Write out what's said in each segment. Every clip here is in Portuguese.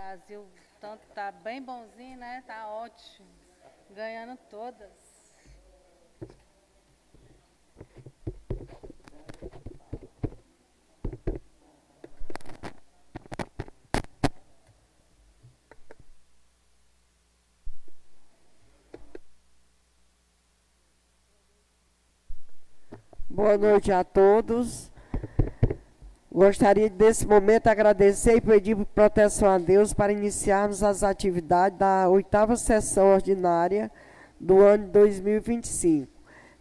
Brasil tá bem bonzinho, né? Tá ótimo. Ganhando todas. Boa noite a todos. Gostaria, nesse momento, agradecer e pedir proteção a Deus para iniciarmos as atividades da 8ª sessão ordinária do ano de 2025.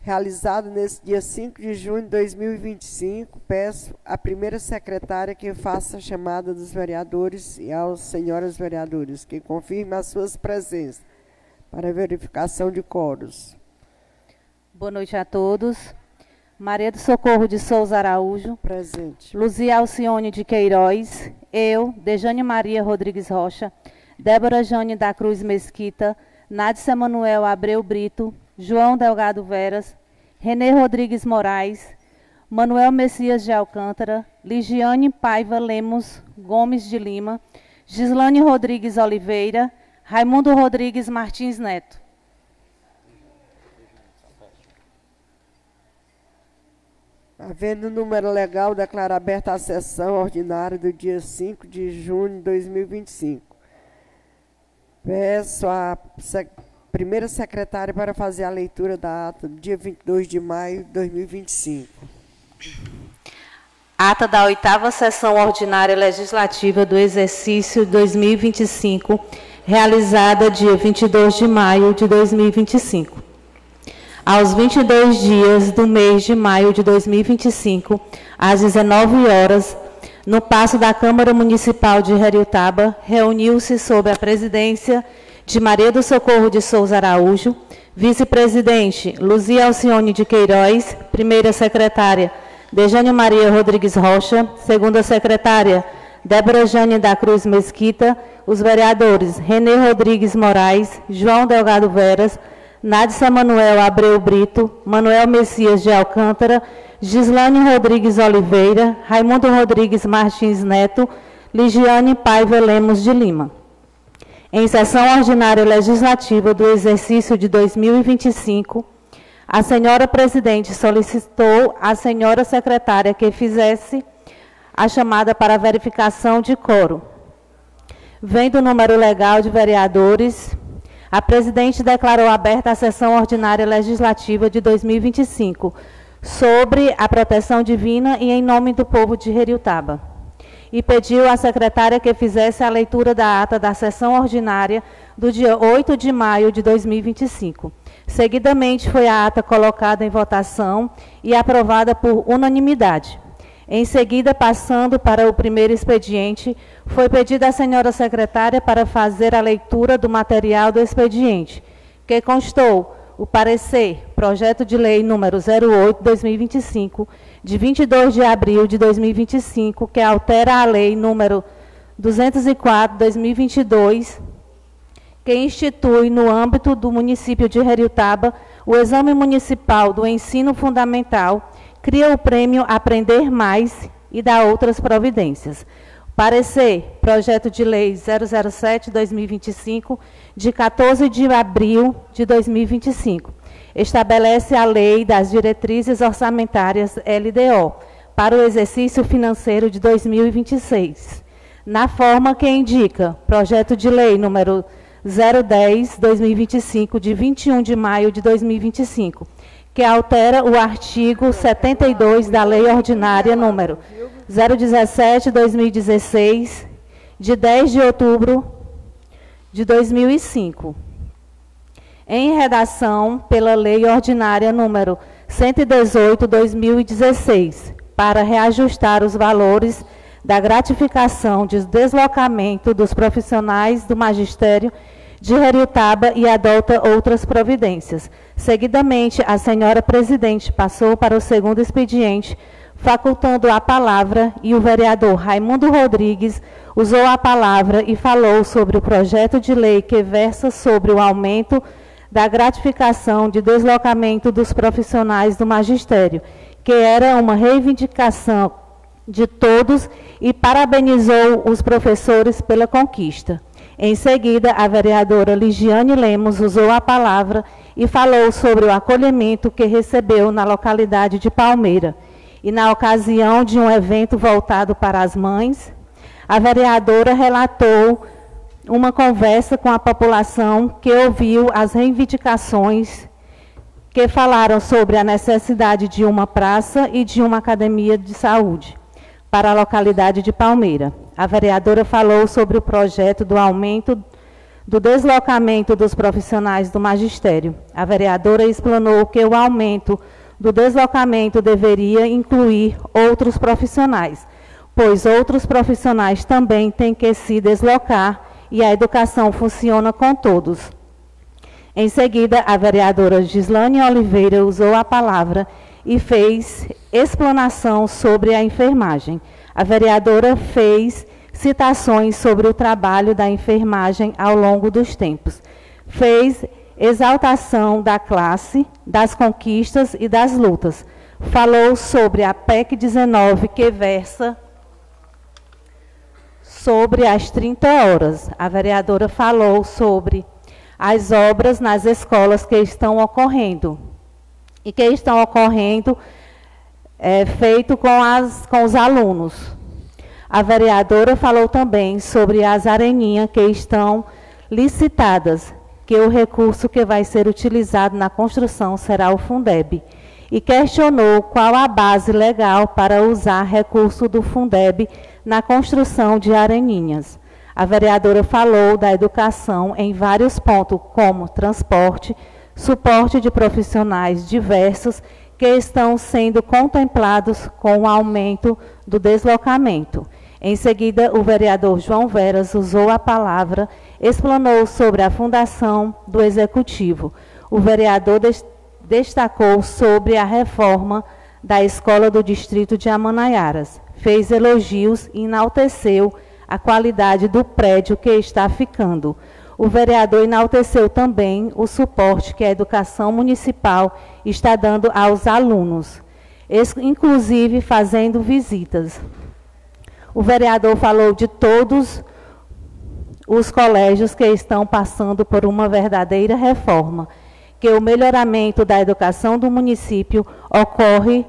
Realizado nesse dia 5 de junho de 2025, peço à primeira secretária que faça a chamada dos vereadores e aos senhoras vereadores, que confirme as suas presenças para verificação de quóruns. Boa noite a todos. Maria do Socorro de Souza Araújo. Presente. Luzia Alcione de Queiroz. Eu, Dejane Maria Rodrigues Rocha. Débora Jane da Cruz Mesquita. Nádia Manuel Abreu Brito. João Delgado Veras. Renê Rodrigues Moraes. Manuel Messias de Alcântara. Ligiane Paiva Lemos Gomes de Lima. Gislane Rodrigues Oliveira. Raimundo Rodrigues Martins Neto. Havendo número legal, declaro aberta a sessão ordinária do dia 5 de junho de 2025. Peço à primeira secretária para fazer a leitura da ata do dia 22 de maio de 2025. Ata da 8ª sessão ordinária legislativa do exercício 2025, realizada dia 22 de maio de 2025. Aos 22 dias do mês de maio de 2025, às 19 horas, no Paço da Câmara Municipal de Heriotaba, reuniu-se sob a presidência de Maria do Socorro de Souza Araújo, vice-presidente Luzia Alcione de Queiroz, primeira secretária Dejane Maria Rodrigues Rocha, segunda secretária Débora Jane da Cruz Mesquita, os vereadores Renê Rodrigues Moraes, João Delgado Veras, Nádia Manuel Abreu Brito, Manuel Messias de Alcântara, Gislane Rodrigues Oliveira, Raimundo Rodrigues Martins Neto, Ligiane Paiva Lemos de Lima. Em sessão ordinária legislativa do exercício de 2025, a senhora presidente solicitou à senhora secretária que fizesse a chamada para verificação de quórum. Vendo o número legal de vereadores, a presidente declarou aberta a sessão ordinária legislativa de 2025 sobre a proteção divina e em nome do povo de Heriotaba. E pediu à secretária que fizesse a leitura da ata da sessão ordinária do dia 8 de maio de 2025. Seguidamente foi a ata colocada em votação e aprovada por unanimidade. Em seguida, passando para o primeiro expediente, foi pedida à senhora secretária para fazer a leitura do material do expediente, que constou o parecer, projeto de lei número 08/2025, de 22 de abril de 2025, que altera a lei número 204/2022, que institui no âmbito do município de Heriotaba o exame municipal do ensino fundamental, cria o prêmio Aprender Mais e dá outras providências. Parecer, projeto de lei 007/2025, de 14 de abril de 2025. Estabelece a lei das diretrizes orçamentárias LDO para o exercício financeiro de 2026. Na forma que indica, projeto de lei número 010/2025, de 21 de maio de 2025, que altera o artigo 72 da Lei Ordinária número 017/2016, de 10 de outubro de 2005, em redação pela Lei Ordinária número 118/2016, para reajustar os valores da gratificação de deslocamento dos profissionais do magistério de Heriotaba e adota outras providências. Seguidamente, a senhora presidente passou para o segundo expediente, facultando a palavra, e o vereador Raimundo Rodrigues usou a palavra e falou sobre o projeto de lei que versa sobre o aumento da gratificação de deslocamento dos profissionais do magistério, que era uma reivindicação de todos e parabenizou os professores pela conquista. Em seguida, a vereadora Ligiane Lemos usou a palavra e falou sobre o acolhimento que recebeu na localidade de Palmeira. E na ocasião de um evento voltado para as mães, a vereadora relatou uma conversa com a população que ouviu as reivindicações que falaram sobre a necessidade de uma praça e de uma academia de saúde para a localidade de Palmeira. A vereadora falou sobre o projeto do aumento do deslocamento dos profissionais do magistério. A vereadora explanou que o aumento do deslocamento deveria incluir outros profissionais, pois outros profissionais também têm que se deslocar e a educação funciona com todos. Em seguida, a vereadora Gislane Oliveira usou a palavra e fez explanação sobre a enfermagem. A vereadora fez citações sobre o trabalho da enfermagem ao longo dos tempos. Fez exaltação da classe, das conquistas e das lutas. Falou sobre a PEC 19, que versa sobre as 30 horas. A vereadora falou sobre as obras nas escolas que estão ocorrendo. E que estão ocorrendo feito com os alunos. A vereadora falou também sobre as areninhas que estão licitadas, que o recurso que vai ser utilizado na construção será o Fundeb. E questionou qual a base legal para usar recurso do Fundeb na construção de areninhas. A vereadora falou da educação em vários pontos, como transporte, suporte de profissionais diversos que estão sendo contemplados com o aumento do deslocamento. Em seguida, o vereador João Veras usou a palavra, explanou sobre a fundação do Executivo. O vereador destacou sobre a reforma da Escola do Distrito de Amanaiaras. Fez elogios e enalteceu a qualidade do prédio que está ficando. O vereador enalteceu também o suporte que a educação municipal está dando aos alunos, inclusive fazendo visitas. O vereador falou de todos os colégios que estão passando por uma verdadeira reforma, que o melhoramento da educação do município ocorre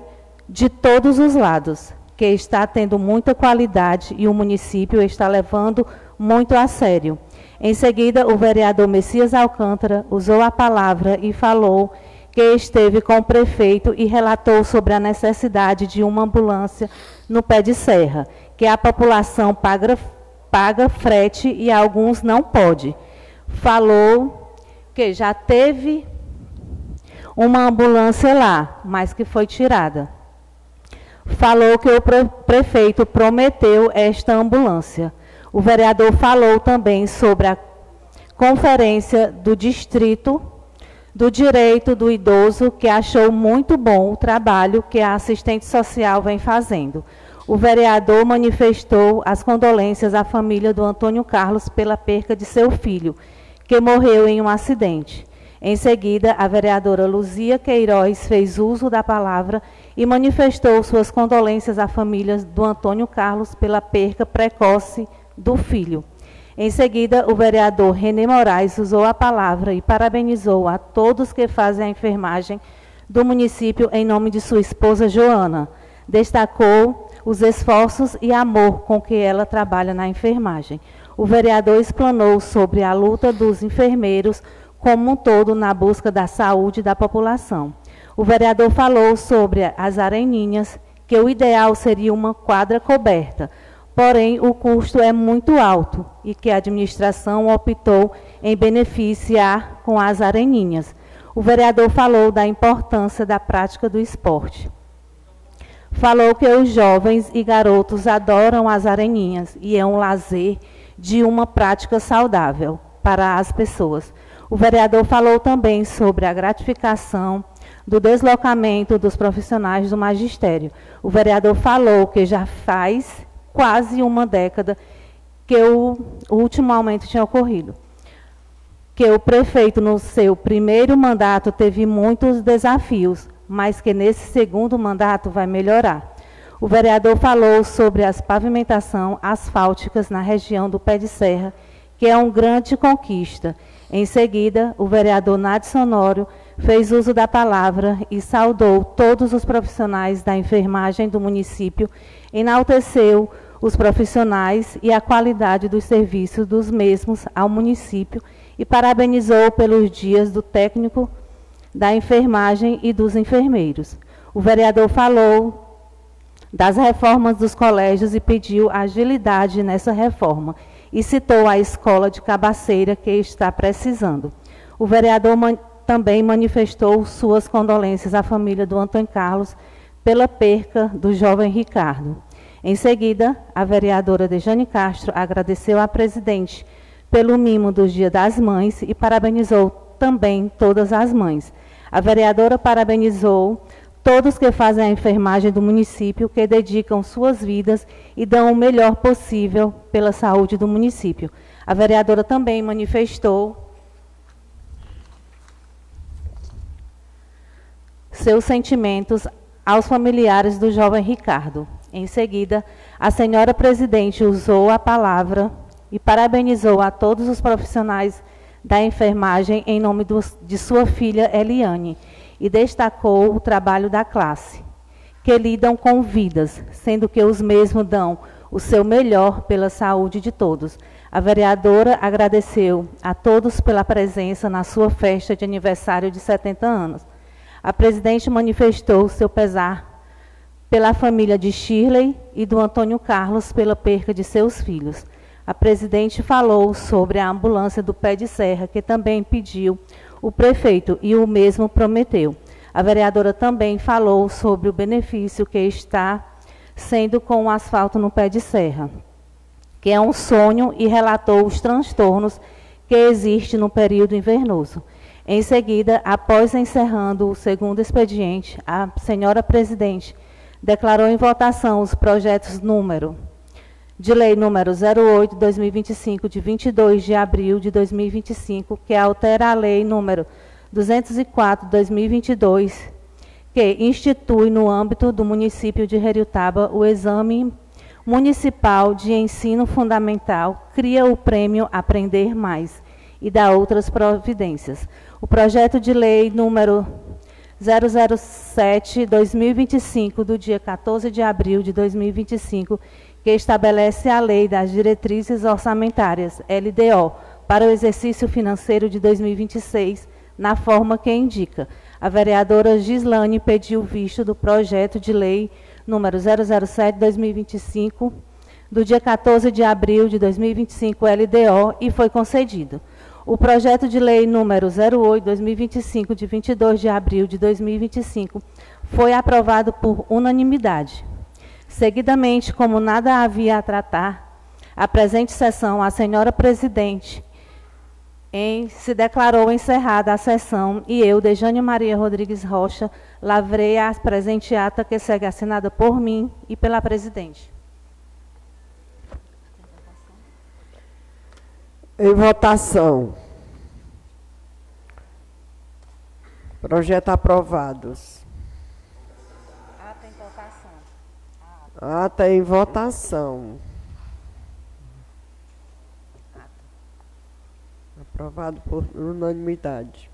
de todos os lados, que está tendo muita qualidade e o município está levando muito a sério. Em seguida, o vereador Messias Alcântara usou a palavra e falou que esteve com o prefeito e relatou sobre a necessidade de uma ambulância no Pé de Serra, que a população paga frete e alguns não pode. Falou que já teve uma ambulância lá, mas que foi tirada. Falou que o prefeito prometeu esta ambulância. O vereador falou também sobre a conferência do distrito do direito do idoso, que achou muito bom o trabalho que a assistente social vem fazendo. O vereador manifestou as condolências à família do Antônio Carlos pela perca de seu filho, que morreu em um acidente. Em seguida, a vereadora Luzia Queiroz fez uso da palavra e manifestou suas condolências à família do Antônio Carlos pela perca precoce do filho. Em seguida, o vereador René Moraes usou a palavra e parabenizou a todos que fazem a enfermagem do município em nome de sua esposa Joana. Destacou os esforços e amor com que ela trabalha na enfermagem. O vereador explanou sobre a luta dos enfermeiros como um todo na busca da saúde da população. O vereador falou sobre as areninhas, que o ideal seria uma quadra coberta, porém o custo é muito alto e que a administração optou em beneficiar com as areninhas. O vereador falou da importância da prática do esporte. Falou que os jovens e garotos adoram as areninhas e é um lazer de uma prática saudável para as pessoas. O vereador falou também sobre a gratificação do deslocamento dos profissionais do magistério. O vereador falou que já faz quase uma década que o último aumento tinha ocorrido. Que o prefeito, no seu primeiro mandato, teve muitos desafios, mas que nesse segundo mandato vai melhorar. O vereador falou sobre as pavimentação asfálticas na região do Pé de Serra, que é uma grande conquista. Em seguida, o vereador Nadson Honório fez uso da palavra e saudou todos os profissionais da enfermagem do município, enalteceu os profissionais e a qualidade dos serviços dos mesmos ao município e parabenizou pelos dias do técnico da enfermagem e dos enfermeiros. O vereador falou das reformas dos colégios e pediu agilidade nessa reforma e citou a escola de Cabaceira que está precisando. O vereador também manifestou suas condolências à família do Antônio Carlos pela perca do jovem Ricardo. Em seguida, a vereadora Dejane Castro agradeceu à presidente pelo mimo do Dia das Mães e parabenizou também todas as mães. A vereadora parabenizou todos que fazem a enfermagem do município, que dedicam suas vidas e dão o melhor possível pela saúde do município. A vereadora também manifestou seus sentimentos aos familiares do jovem Ricardo. Em seguida, a senhora presidente usou a palavra e parabenizou a todos os profissionais da enfermagem em nome de sua filha Eliane e destacou o trabalho da classe, que lidam com vidas, sendo que os mesmos dão o seu melhor pela saúde de todos. A vereadora agradeceu a todos pela presença na sua festa de aniversário de 70 anos. A presidente manifestou seu pesar pela família de Shirley e do Antônio Carlos pela perca de seus filhos. A presidente falou sobre a ambulância do Pé de Serra, que também pediu o prefeito e o mesmo prometeu. A vereadora também falou sobre o benefício que está sendo com o asfalto no Pé de Serra, que é um sonho, e relatou os transtornos que existem no período invernoso. Em seguida, após encerrando o segundo expediente, a senhora presidente declarou em votação os projetos de lei número 08/2025, de 22 de abril de 2025, que altera a lei número 204/2022, que institui no âmbito do município de Heriotaba o exame municipal de ensino fundamental, cria o prêmio Aprender Mais e dá outras providências. O projeto de lei número 007/2025, do dia 14 de abril de 2025, que estabelece a Lei das Diretrizes Orçamentárias, LDO, para o exercício financeiro de 2026, na forma que indica. A vereadora Gislane pediu visto do projeto de lei número 007/2025, do dia 14 de abril de 2025, LDO, e foi concedido. O projeto de lei número 08/2025, de 22 de abril de 2025, foi aprovado por unanimidade. Seguidamente, como nada havia a tratar, a presente sessão, a senhora presidente se declarou encerrada a sessão e eu, Dejane Maria Rodrigues Rocha, lavrei a presente ata que segue assinada por mim e pela presidente. Em votação. Projeto aprovados. Ata em votação. Ata em votação. Aprovado por unanimidade.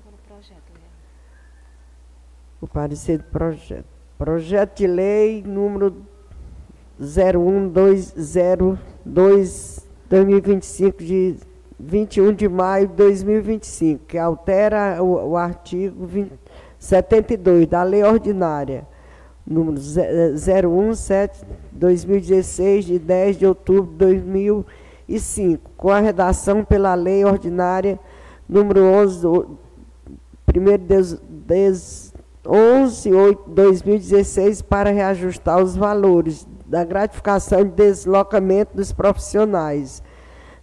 Agora o projeto, o parecer do projeto. Projeto de lei número 01/2025, de 21 de maio de 2025, que altera o artigo 72 da Lei Ordinária, número 017/2016, de 10 de outubro de 2005, com a redação pela Lei Ordinária, número 11/2016, para reajustar os valores da gratificação de deslocamento dos profissionais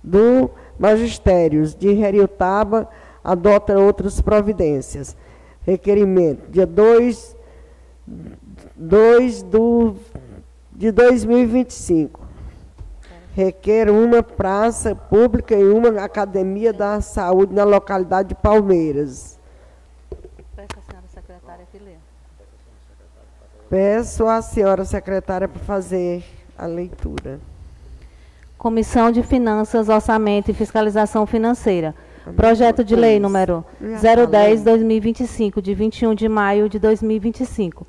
do magistério de Heriotaba, adota outras providências. Requerimento, dia 2 de 2025. Requer uma praça pública e uma academia da saúde na localidade de Palmeiras. Peço à senhora secretária que lê. Peço à senhora secretária para fazer a leitura. Comissão de Finanças, Orçamento e Fiscalização Financeira. Projeto de Lei número 010/2025, de 21 de maio de 2025.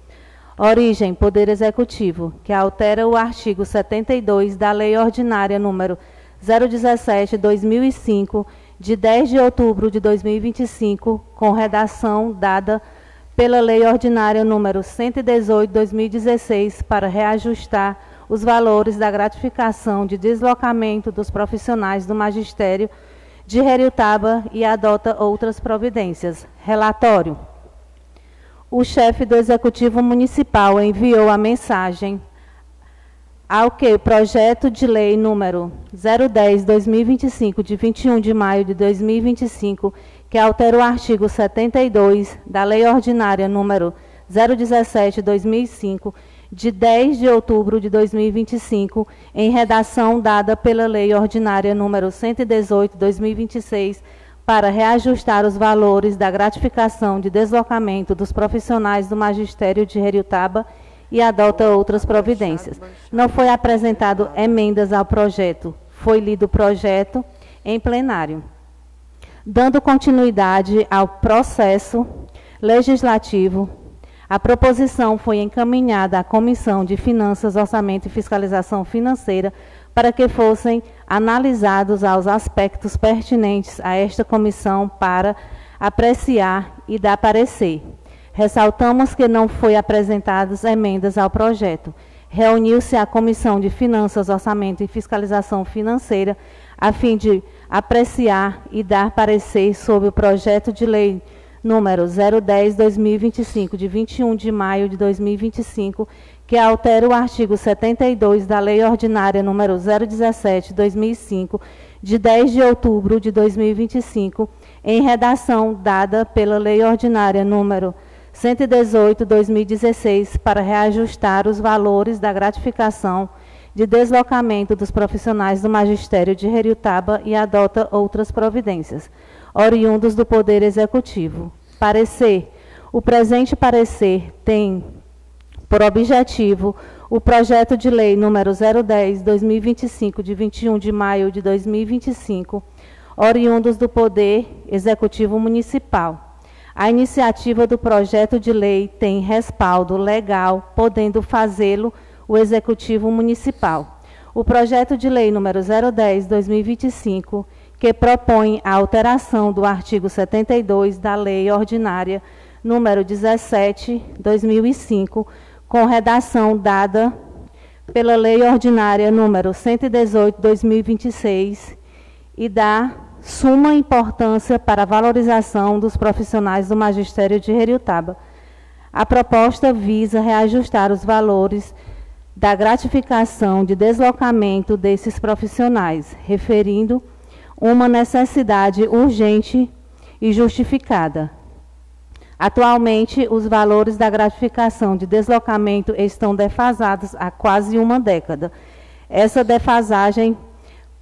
Origem, Poder Executivo, que altera o artigo 72 da Lei Ordinária número 017/2005, de 10 de outubro de 2025, com redação dada pela Lei Ordinária número 118/2016, para reajustar os valores da gratificação de deslocamento dos profissionais do magistério de Heriotaba e adota outras providências. Relatório. O chefe do Executivo Municipal enviou a mensagem ao que o projeto de lei número 010/2025, de 21 de maio de 2025, que altera o artigo 72 da Lei Ordinária número 017/2005, de 10 de outubro de 2025, em redação dada pela Lei Ordinária número 118/2026, para reajustar os valores da gratificação de deslocamento dos profissionais do magistério de Heriotaba e adota outras providências. Não foi apresentado emendas ao projeto. Foi lido o projeto em plenário. Dando continuidade ao processo legislativo, a proposição foi encaminhada à Comissão de Finanças, Orçamento e Fiscalização Financeira para que fossem analisados os aspectos pertinentes a esta comissão para apreciar e dar parecer. Ressaltamos que não foi apresentadas emendas ao projeto. Reuniu-se a Comissão de Finanças, Orçamento e Fiscalização Financeira a fim de apreciar e dar parecer sobre o projeto de lei número 010/2025, de 21 de maio de 2025, que altera o artigo 72 da Lei Ordinária número 017/2005, de 10 de outubro de 2025, em redação dada pela Lei Ordinária número 118/2016, para reajustar os valores da gratificação de deslocamento dos profissionais do magistério de Heriotaba e adota outras providências, oriundos do Poder Executivo. Parecer. O presente parecer tem por objetivo o projeto de lei número 010/2025, de 21 de maio de 2025, oriundos do Poder Executivo Municipal. A iniciativa do projeto de lei tem respaldo legal, podendo fazê-lo o Executivo Municipal. O projeto de lei número 010/2025, que propõe a alteração do artigo 72 da Lei Ordinária número 17/2005, com redação dada pela Lei Ordinária número 118/2026, e dá suma importância para a valorização dos profissionais do magistério de Heriotaba. A proposta visa reajustar os valores da gratificação de deslocamento desses profissionais, referindo uma necessidade urgente e justificada. Atualmente, os valores da gratificação de deslocamento estão defasados há quase uma década. Essa defasagem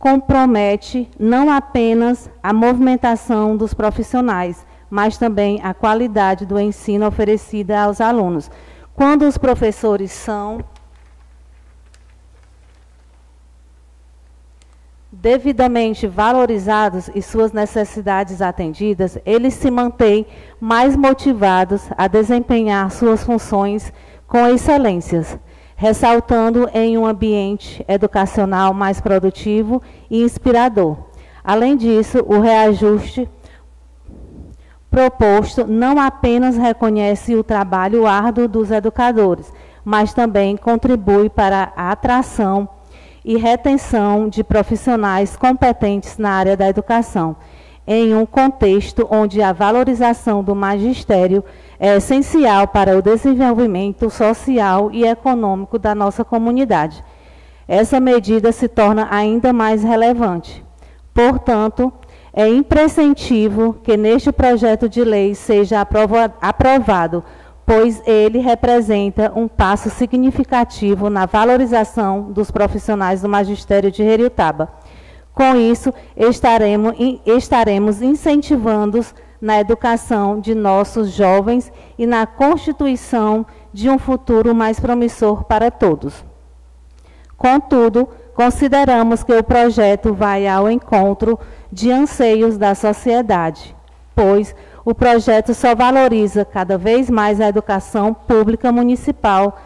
compromete não apenas a movimentação dos profissionais, mas também a qualidade do ensino oferecido aos alunos. Quando os professores são devidamente valorizados e suas necessidades atendidas, eles se mantêm mais motivados a desempenhar suas funções com excelências, ressaltando em um ambiente educacional mais produtivo e inspirador. Além disso, o reajuste proposto não apenas reconhece o trabalho árduo dos educadores, mas também contribui para a atração e retenção de profissionais competentes na área da educação, em um contexto onde a valorização do magistério é essencial para o desenvolvimento social e econômico da nossa comunidade. Essa medida se torna ainda mais relevante. Portanto, é imprescindível que neste projeto de lei seja aprovado, pois ele representa um passo significativo na valorização dos profissionais do magistério de Heriotaba. Com isso, estaremos incentivando na educação de nossos jovens e na constituição de um futuro mais promissor para todos. Contudo, consideramos que o projeto vai ao encontro de anseios da sociedade, pois o projeto só valoriza cada vez mais a educação pública municipal.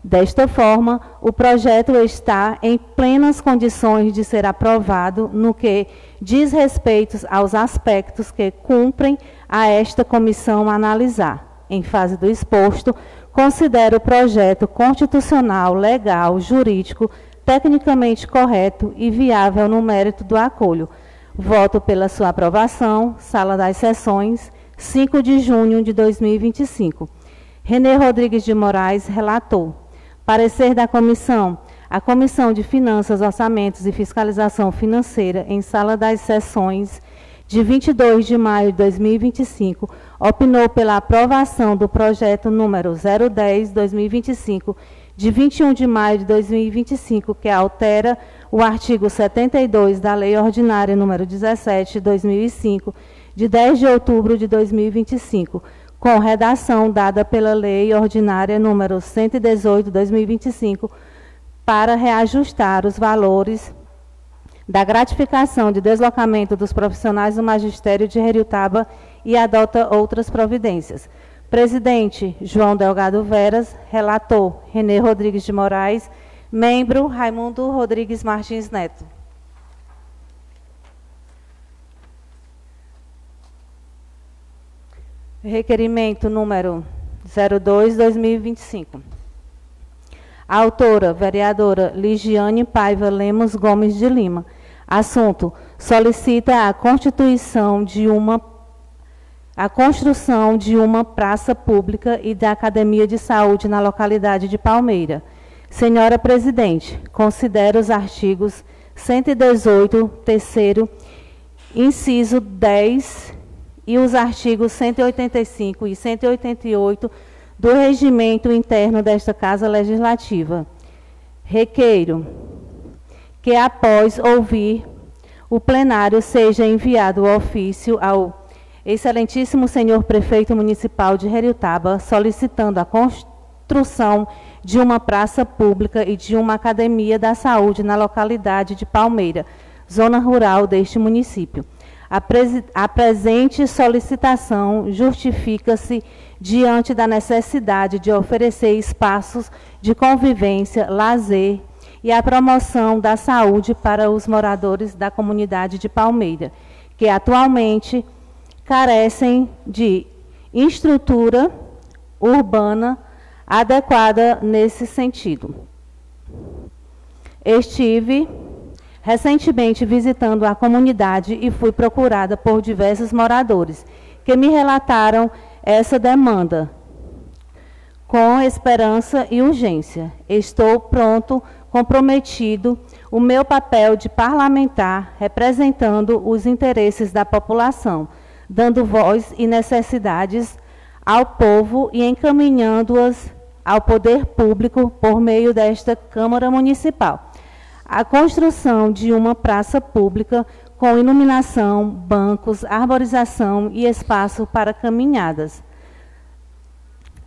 Desta forma, o projeto está em plenas condições de ser aprovado no que diz respeito aos aspectos que cumprem a esta comissão analisar. Em face do exposto, considero o projeto constitucional, legal, jurídico, tecnicamente correto e viável no mérito do acolho. Voto pela sua aprovação. Sala das Sessões, 5 de junho de 2025. Renê Rodrigues de Moraes, relator. Parecer da comissão. A Comissão de Finanças, Orçamentos e Fiscalização Financeira, em Sala das Sessões, de 22 de maio de 2025, opinou pela aprovação do projeto número 010/2025, de 21 de maio de 2025, que altera o artigo 72 da Lei Ordinária número 17/2005, de 10 de outubro de 2025, com redação dada pela Lei Ordinária número 118/2025, para reajustar os valores da gratificação de deslocamento dos profissionais do magistério de Heriotaba e adota outras providências. Presidente, João Delgado Veras. Relator, Renê Rodrigues de Moraes. Membro, Raimundo Rodrigues Martins Neto. Requerimento número 02/2025. A autora, vereadora Ligiane Paiva Lemos Gomes de Lima. Assunto: solicita a construção de uma praça pública e da Academia de Saúde na localidade de Palmeira. Senhora Presidente, considero os artigos 118, terceiro, inciso 10 e os artigos 185 e 188 do regimento interno desta Casa Legislativa. Requeiro que, após ouvir o plenário, seja enviado o ofício ao Excelentíssimo Senhor Prefeito Municipal de Heriotaba, solicitando a construção de uma praça pública e de uma academia da saúde na localidade de Palmeira, zona rural deste município. A presente solicitação justifica-se diante da necessidade de oferecer espaços de convivência, lazer e a promoção da saúde para os moradores da comunidade de Palmeira, que atualmente carecem de estrutura urbana adequada nesse sentido. Estive recentemente visitando a comunidade e fui procurada por diversos moradores que me relataram essa demanda com esperança e urgência. Estou pronto, comprometido, o meu papel de parlamentar, representando os interesses da população, dando voz e necessidades ao povo e encaminhando-as ao poder público por meio desta Câmara Municipal. A construção de uma praça pública com iluminação, bancos, arborização e espaço para caminhadas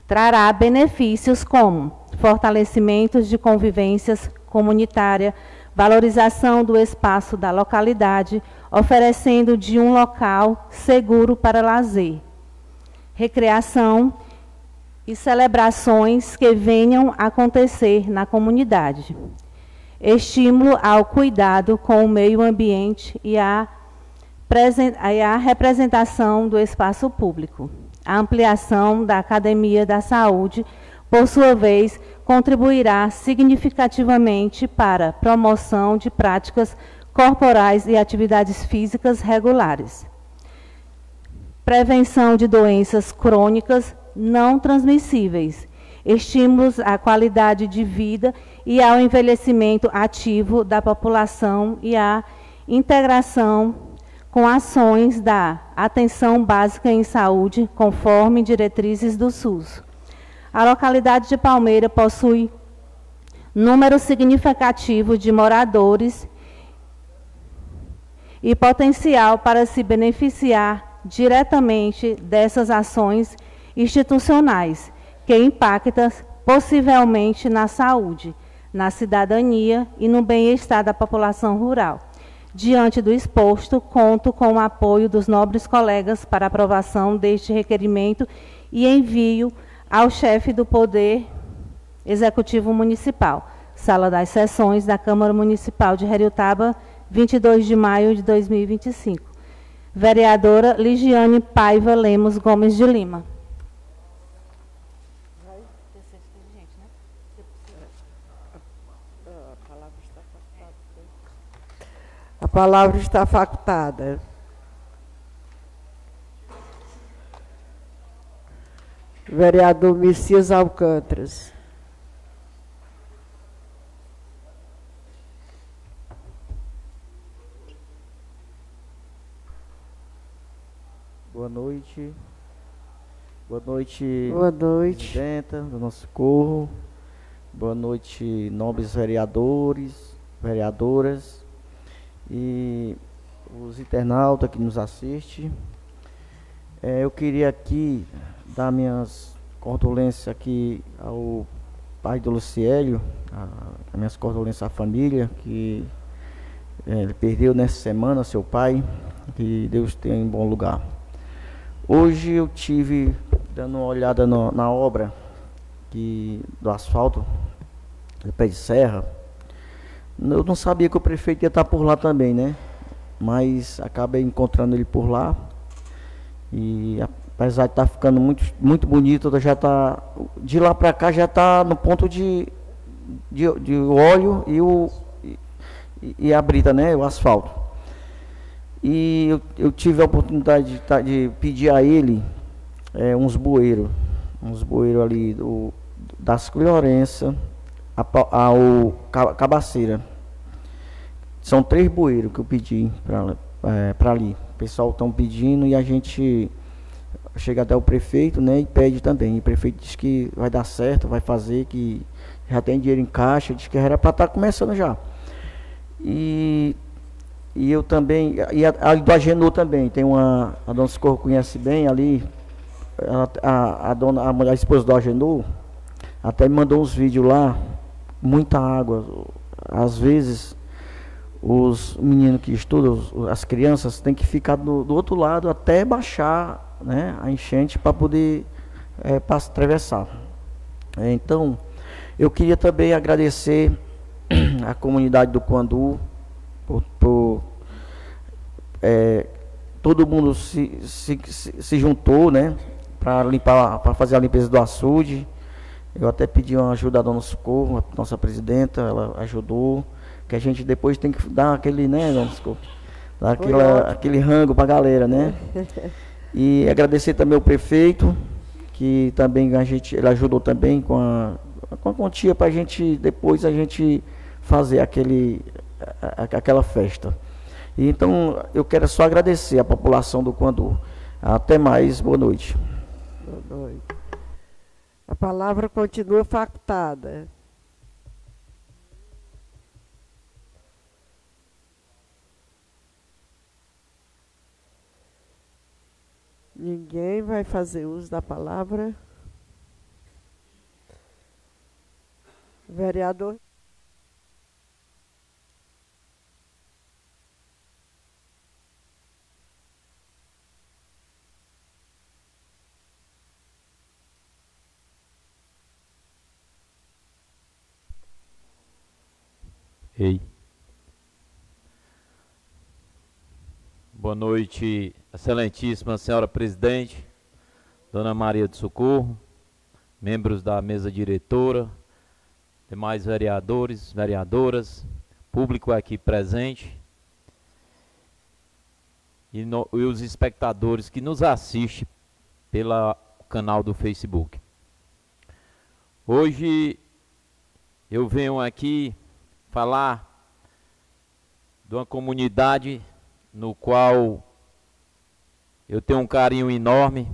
trará benefícios como fortalecimentos de convivências comunitária, valorização do espaço da localidade, oferecendo de um local seguro para lazer, recreação e celebrações que venham a acontecer na comunidade. Estímulo ao cuidado com o meio ambiente e a representação do espaço público. A ampliação da Academia da Saúde, por sua vez, contribuirá significativamente para a promoção de práticas corporais e atividades físicas regulares. Prevenção de doenças crônicas não transmissíveis. Estímulos à qualidade de vida e ao envelhecimento ativo da população e à integração com ações da atenção básica em saúde, conforme diretrizes do SUS. A localidade de Palmeira possui número significativo de moradores e potencial para se beneficiar diretamente dessas ações institucionais, que impacta possivelmente na saúde, na cidadania e no bem-estar da população rural. Diante do exposto, conto com o apoio dos nobres colegas para aprovação deste requerimento e envio ao chefe do Poder Executivo Municipal. Sala das Sessões da Câmara Municipal de Heriotaba, 22 de maio de 2025. Vereadora Ligiane Paiva Lemos Gomes de Lima. A palavra está facultada. Vereador Messias Alcântaras. Boa noite. Boa noite, Boa noite, presidenta do nosso corpo. Boa noite, nobres vereadores, vereadoras e os internautas que nos assistem. Eu queria aqui dar minhas condolências aqui ao pai do Luciélio, as minhas condolências à família, que ele perdeu nessa semana seu pai, que Deus tenha em bom lugar. Hoje eu tive dando uma olhada na obra do asfalto do Pé de Serra. Eu não sabia que o prefeito ia estar por lá também, né? Mas acabei encontrando ele por lá. E apesar de estar ficando muito bonito, já tá, de lá para cá já está no ponto de óleo e a brita, né? O asfalto. E eu tive a oportunidade de pedir a ele uns bueiros ali das Florença ao Cabaceira. São 3 bueiros que eu pedi para ali. O pessoal estão pedindo e a gente chega até o prefeito, né, e pede também. E o prefeito diz que vai dar certo, vai fazer, que já tem dinheiro em caixa, diz que era para estar começando já. E eu também, ali do Agenor também, tem a dona Socorro conhece bem ali, a esposa do Agenor, até me mandou uns vídeos lá, muita água. Às vezes, os meninos que estudam, as crianças, têm que ficar do outro lado até baixar, né, a enchente para poder atravessar. Então, eu queria também agradecer a comunidade do Quandu, todo mundo se juntou, né, para fazer a limpeza do açude. Eu até pedi uma ajuda da dona Socorro, a nossa presidenta, ela ajudou, que a gente depois tem que dar aquele, né, dona Socorro, dar aquele rango para a galera, né. E agradecer também ao prefeito, que também ele ajudou também com a quantia para depois a gente fazer aquela festa. E então eu quero só agradecer a população do Quandu. Até mais, boa noite. Boa noite. A palavra continua facultada. Ninguém vai fazer uso da palavra. Vereador. Ei. Boa noite, excelentíssima senhora presidente, dona Maria de Socorro, membros da mesa diretora, demais vereadores, vereadoras, público aqui presente e os espectadores que nos assistem pelo canal do Facebook. Hoje eu venho aqui falar de uma comunidade no qual eu tenho um carinho enorme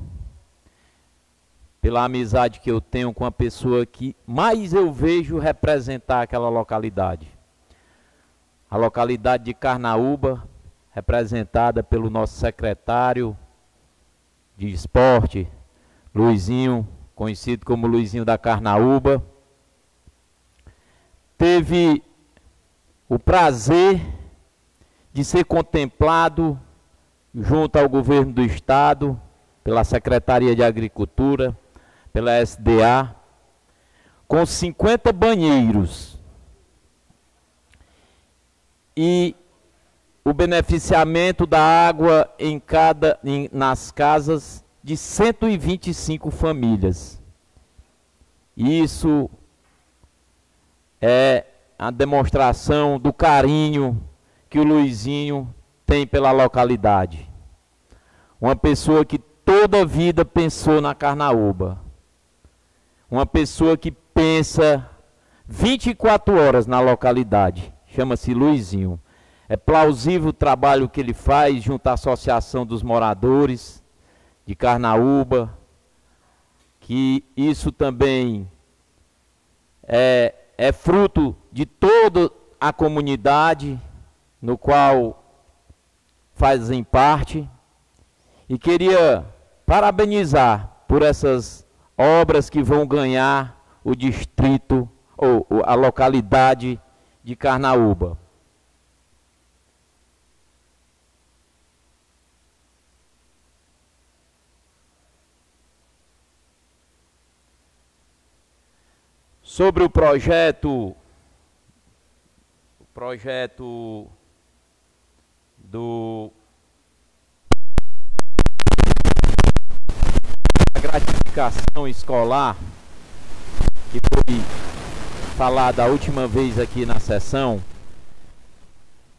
pela amizade que eu tenho com a pessoa que mais eu vejo representar aquela localidade. A localidade de Carnaúba, representada pelo nosso secretário de esporte, Luizinho conhecido como Luizinho da Carnaúba, teve o prazer de ser contemplado junto ao governo do estado, pela Secretaria de Agricultura, pela SDA, com 50 banheiros. E o beneficiamento da água nas casas de 125 famílias. Isso é a demonstração do carinho que o Luizinho tem pela localidade. Uma pessoa que toda a vida pensou na Carnaúba. Uma pessoa que pensa 24 horas na localidade. Chama-se Luizinho. É plausível o trabalho que ele faz junto à Associação dos Moradores de Carnaúba, que isso também é fruto de toda a comunidade no qual fazem parte. E queria parabenizar por essas obras que vão ganhar o distrito ou a localidade de Carnaúba. Sobre o projeto da gratificação escolar, que foi falada a última vez aqui na sessão,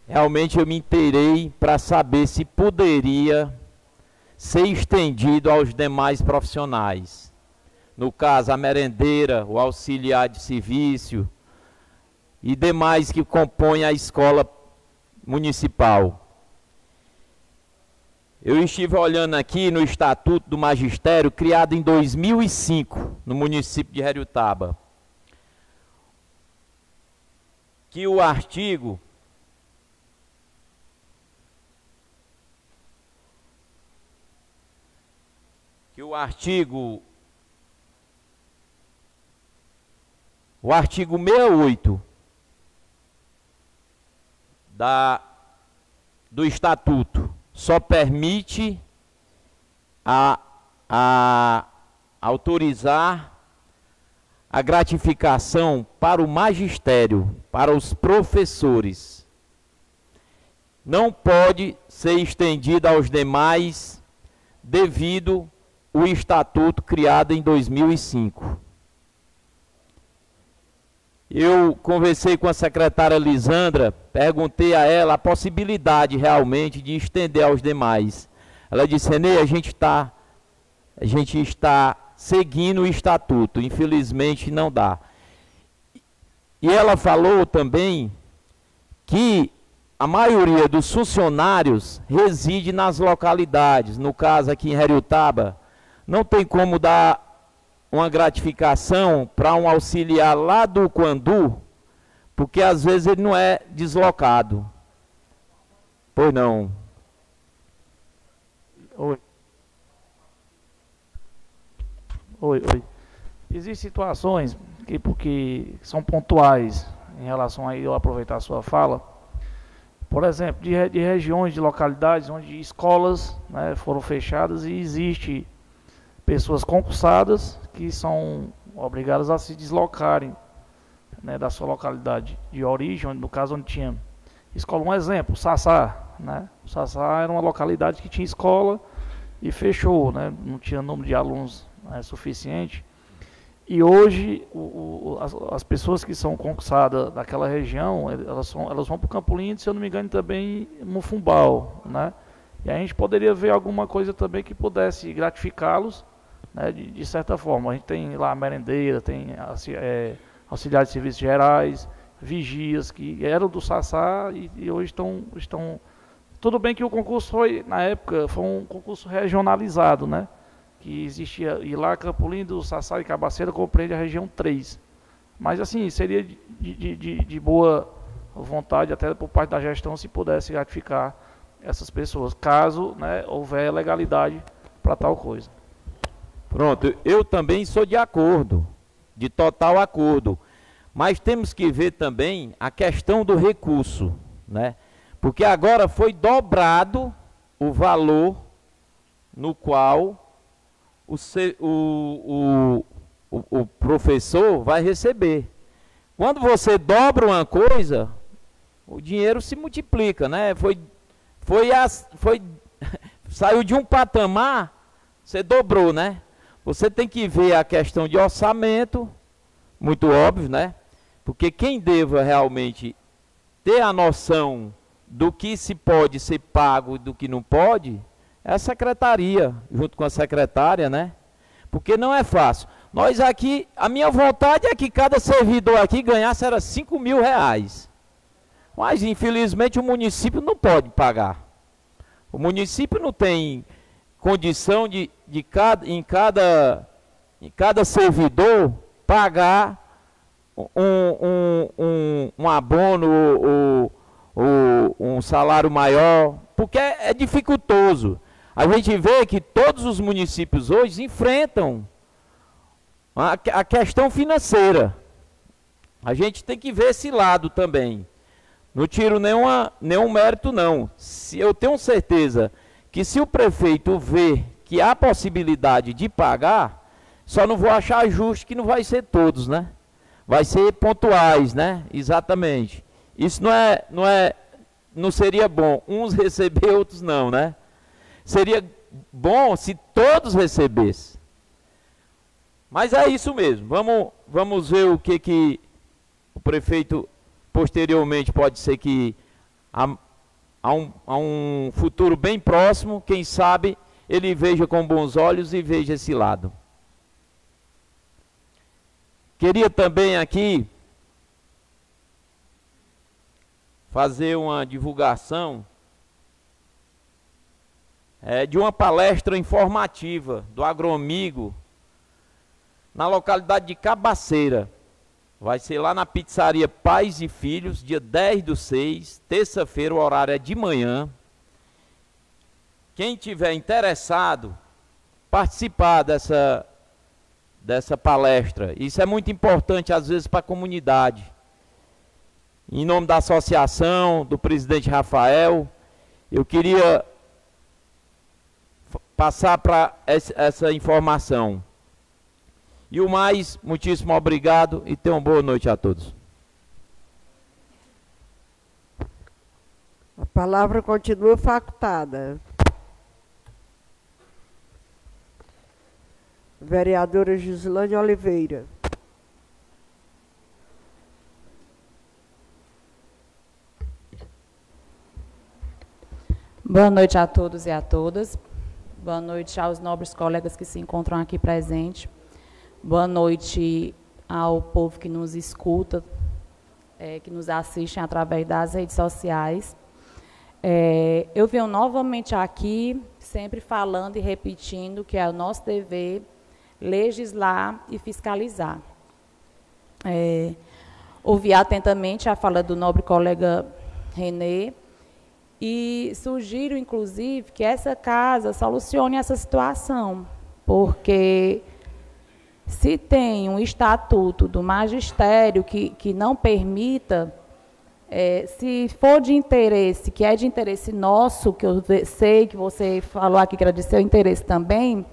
realmente eu me inteirei para saber se poderia ser estendido aos demais profissionais. No caso, a merendeira, o auxiliar de serviço e demais que compõem a escola municipal. Eu estive olhando aqui no Estatuto do Magistério, criado em 2005, no município de Heriotaba, que o artigo O artigo 68 do Estatuto só permite autorizar a gratificação para o magistério, para os professores. Não pode ser estendida aos demais devido ao Estatuto criado em 2005. Eu conversei com a secretária Lisandra, perguntei a ela a possibilidade realmente de estender aos demais. Ela disse: Renê, a gente está seguindo o estatuto, infelizmente não dá. E ela falou também que a maioria dos funcionários reside nas localidades. No caso aqui em Heriotaba, não tem como dar uma gratificação para um auxiliar lá do Quandu, porque às vezes ele não é deslocado. Pois não. Oi. Existem situações porque são pontuais em relação a eu aproveitar a sua fala. Por exemplo, de regiões, de localidades onde escolas, né, foram fechadas e existe pessoas concursadas que são obrigadas a se deslocarem, né, da sua localidade de origem, no caso onde tinha escola. Um exemplo, Sassá, né? O Sassá era uma localidade que tinha escola e fechou, né? Não tinha número de alunos, né, suficiente. E hoje as pessoas que são concursadas daquela região, elas vão para o Campo Lindo, se eu não me engano, também no Fumbal, né? E a gente poderia ver alguma coisa também que pudesse gratificá-los, né, de certa forma. A gente tem lá a merendeira, tem auxiliar de serviços gerais, vigias que eram do Sassá e hoje estão... Tudo bem que o concurso foi, na época, foi um concurso regionalizado, né? Que existia, e lá Campo Lindo, Sassá e Cabaceira compreende a região 3. Mas assim, seria de boa vontade, até por parte da gestão, se pudesse gratificar essas pessoas, caso, né, houver legalidade para tal coisa. Pronto, eu também sou de acordo, de total acordo. Mas temos que ver também a questão do recurso, né? Porque agora foi dobrado o valor no qual o professor vai receber. Quando você dobra uma coisa, o dinheiro se multiplica, né? Saiu de um patamar, você dobrou, né? Você tem que ver a questão de orçamento, muito óbvio, né? Porque quem deva realmente ter a noção do que se pode ser pago e do que não pode, é a secretaria, junto com a secretária, né? Porque não é fácil. Nós aqui, a minha vontade é que cada servidor aqui ganhasse era 5 mil reais. Mas, infelizmente, o município não pode pagar. O município não tem condição de em cada servidor pagar um abono ou um salário maior, porque é dificultoso. A gente vê que todos os municípios hoje enfrentam a questão financeira. A gente tem que ver esse lado também. Não tiro nenhum mérito, não. Se eu tenho certeza que se o prefeito vê que há possibilidade de pagar, só não vou achar justo que não vai ser todos, né? Vai ser pontuais, né? Exatamente. Isso não seria bom. Uns receber, outros não, né? Seria bom se todos recebessem. Mas é isso mesmo. Vamos ver o que o prefeito posteriormente pode ser que a um futuro bem próximo, quem sabe, ele veja com bons olhos e veja esse lado. Queria também aqui fazer uma divulgação de uma palestra informativa do Agroamigo na localidade de Cabaceira. Vai ser lá na pizzaria Pais e Filhos, dia 10/6, terça-feira, o horário é de manhã. Quem tiver interessado, participar dessa palestra. Isso é muito importante, às vezes, para a comunidade. Em nome da associação, do presidente Rafael, eu queria passar para essa informação. E o mais, muitíssimo obrigado e tenham uma boa noite a todos. A palavra continua facultada. Vereadora Gislane Oliveira. Boa noite a todos e a todas. Boa noite aos nobres colegas que se encontram aqui presentes. Boa noite ao povo que nos escuta, que nos assiste através das redes sociais. Eu venho novamente aqui, sempre falando e repetindo que é o nosso dever legislar e fiscalizar. Ouvi atentamente a fala do nobre colega Renê e sugiro, inclusive, que essa casa solucione essa situação, porque se tem um estatuto do magistério que não permita, se for de interesse, que é de interesse nosso, que eu sei que você falou aqui que era de seu interesse também,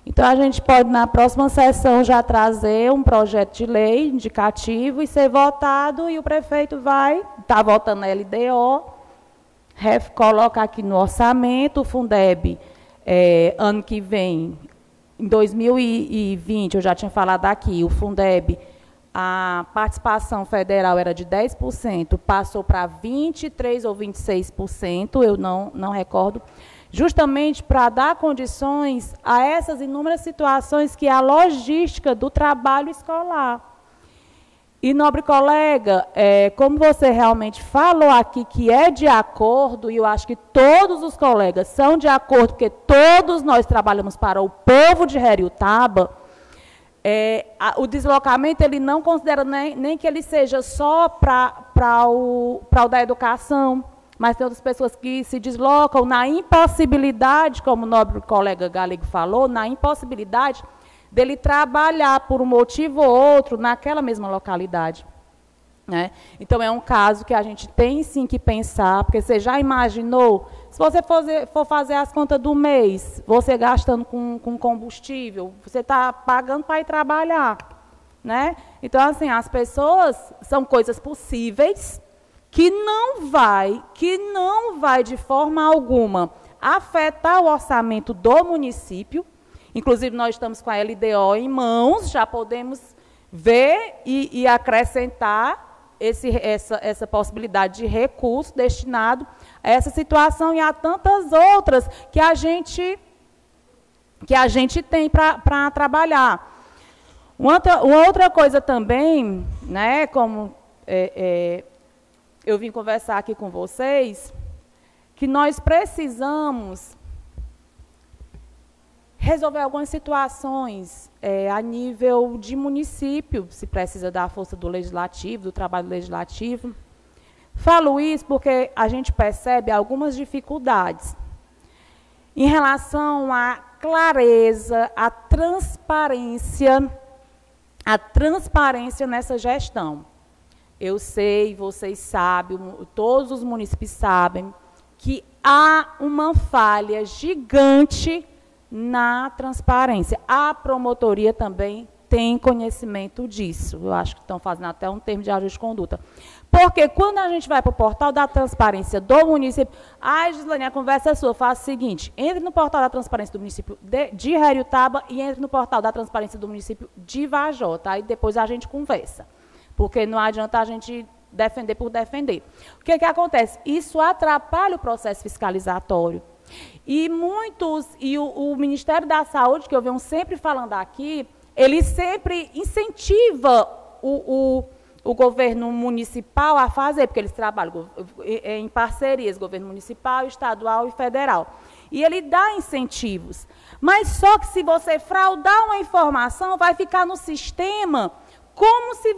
então a gente pode, na próxima sessão, já trazer um projeto de lei indicativo e ser votado, e o prefeito vai estar votando na LDO, coloca aqui no orçamento, o Fundeb, ano que vem, em 2020, eu já tinha falado aqui, o Fundeb, a participação federal era de 10%, passou para 23% ou 26%, eu não recordo, justamente para dar condições a essas inúmeras situações que é a logística do trabalho escolar. E, nobre colega, como você realmente falou aqui que é de acordo, e eu acho que todos os colegas são de acordo, porque todos nós trabalhamos para o povo de Heriotaba, o deslocamento ele não considera nem que ele seja só para o da educação, mas tem outras pessoas que se deslocam na impossibilidade, como o nobre colega Galego falou, na impossibilidade dele trabalhar por um motivo ou outro naquela mesma localidade. Né? Então, é um caso que a gente tem sim que pensar, porque você já imaginou, se você for fazer as contas do mês, você gastando com combustível, você está pagando para ir trabalhar. Né? Então, assim, as pessoas, são coisas possíveis que não vai de forma alguma afetar o orçamento do município. Inclusive, nós estamos com a LDO em mãos, já podemos ver e acrescentar essa possibilidade de recurso destinado a essa situação e a tantas outras que a gente tem para trabalhar. Uma outra coisa também, né, como eu vim conversar aqui com vocês, que nós precisamos resolver algumas situações a nível de município, se precisa da força do legislativo, do trabalho legislativo. Falo isso porque a gente percebe algumas dificuldades em relação à clareza, à transparência nessa gestão. Eu sei, vocês sabem, todos os municípios sabem, que há uma falha gigante na transparência. A promotoria também tem conhecimento disso. Eu acho que estão fazendo até um termo de ajuste de conduta. Porque quando a gente vai para o portal da transparência do município, Gislane, a conversa é sua, faça o seguinte, entre no portal da transparência do município de Heriotaba e entre no portal da transparência do município de Vajota, aí depois a gente conversa. Porque não adianta a gente defender por defender. O que acontece? Isso atrapalha o processo fiscalizatório. E o Ministério da Saúde, que eu venho sempre falando aqui, ele sempre incentiva o governo municipal a fazer, porque eles trabalham em parcerias, governo municipal, estadual e federal. E ele dá incentivos. Mas só que se você fraudar uma informação, vai ficar no sistema como se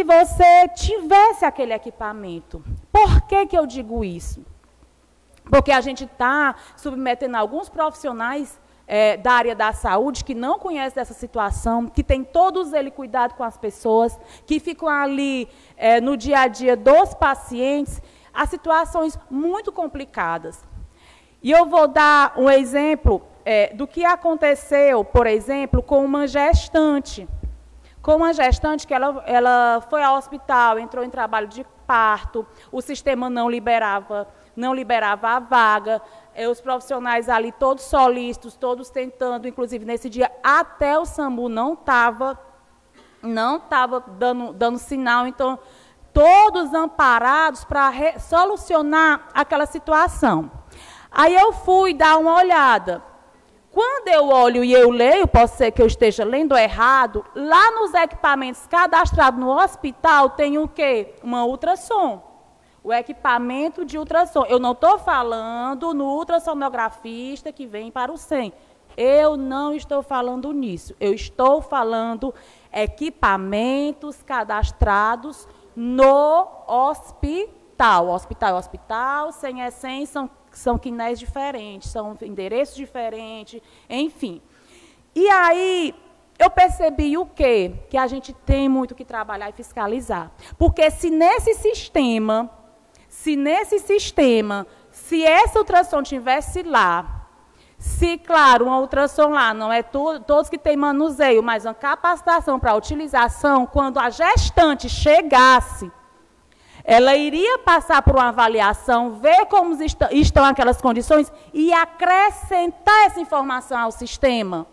você tivesse aquele equipamento. Por que eu digo isso? Porque a gente está submetendo alguns profissionais da área da saúde que não conhecem dessa situação, que tem todos eles cuidado com as pessoas, que ficam ali no dia a dia dos pacientes, a situações muito complicadas. E eu vou dar um exemplo do que aconteceu, por exemplo, com uma gestante. Com uma gestante que ela foi ao hospital, entrou em trabalho de parto, o sistema não liberava a vaga, os profissionais ali todos solícitos, todos tentando, inclusive nesse dia até o SAMU não estava dando sinal, então todos amparados para solucionar aquela situação. Aí eu fui dar uma olhada. Quando eu olho e eu leio, pode ser que eu esteja lendo errado, lá nos equipamentos cadastrados no hospital tem o quê? Uma ultrassom. O equipamento de ultrassom. Eu não estou falando no ultrassonografista que vem para o SEM. Eu não estou falando nisso. Eu estou falando equipamentos cadastrados no hospital. Hospital é hospital, SEM é SEM, são quinés diferentes, são endereços diferentes, enfim. E aí, eu percebi o quê? Que a gente tem muito que trabalhar e fiscalizar. Porque se nesse sistema, se essa ultrassom tivesse lá, se, claro, uma ultrassom lá, não é todos que têm manuseio, mas uma capacitação para utilização, quando a gestante chegasse, ela iria passar por uma avaliação, ver como estão aquelas condições e acrescentar essa informação ao sistema,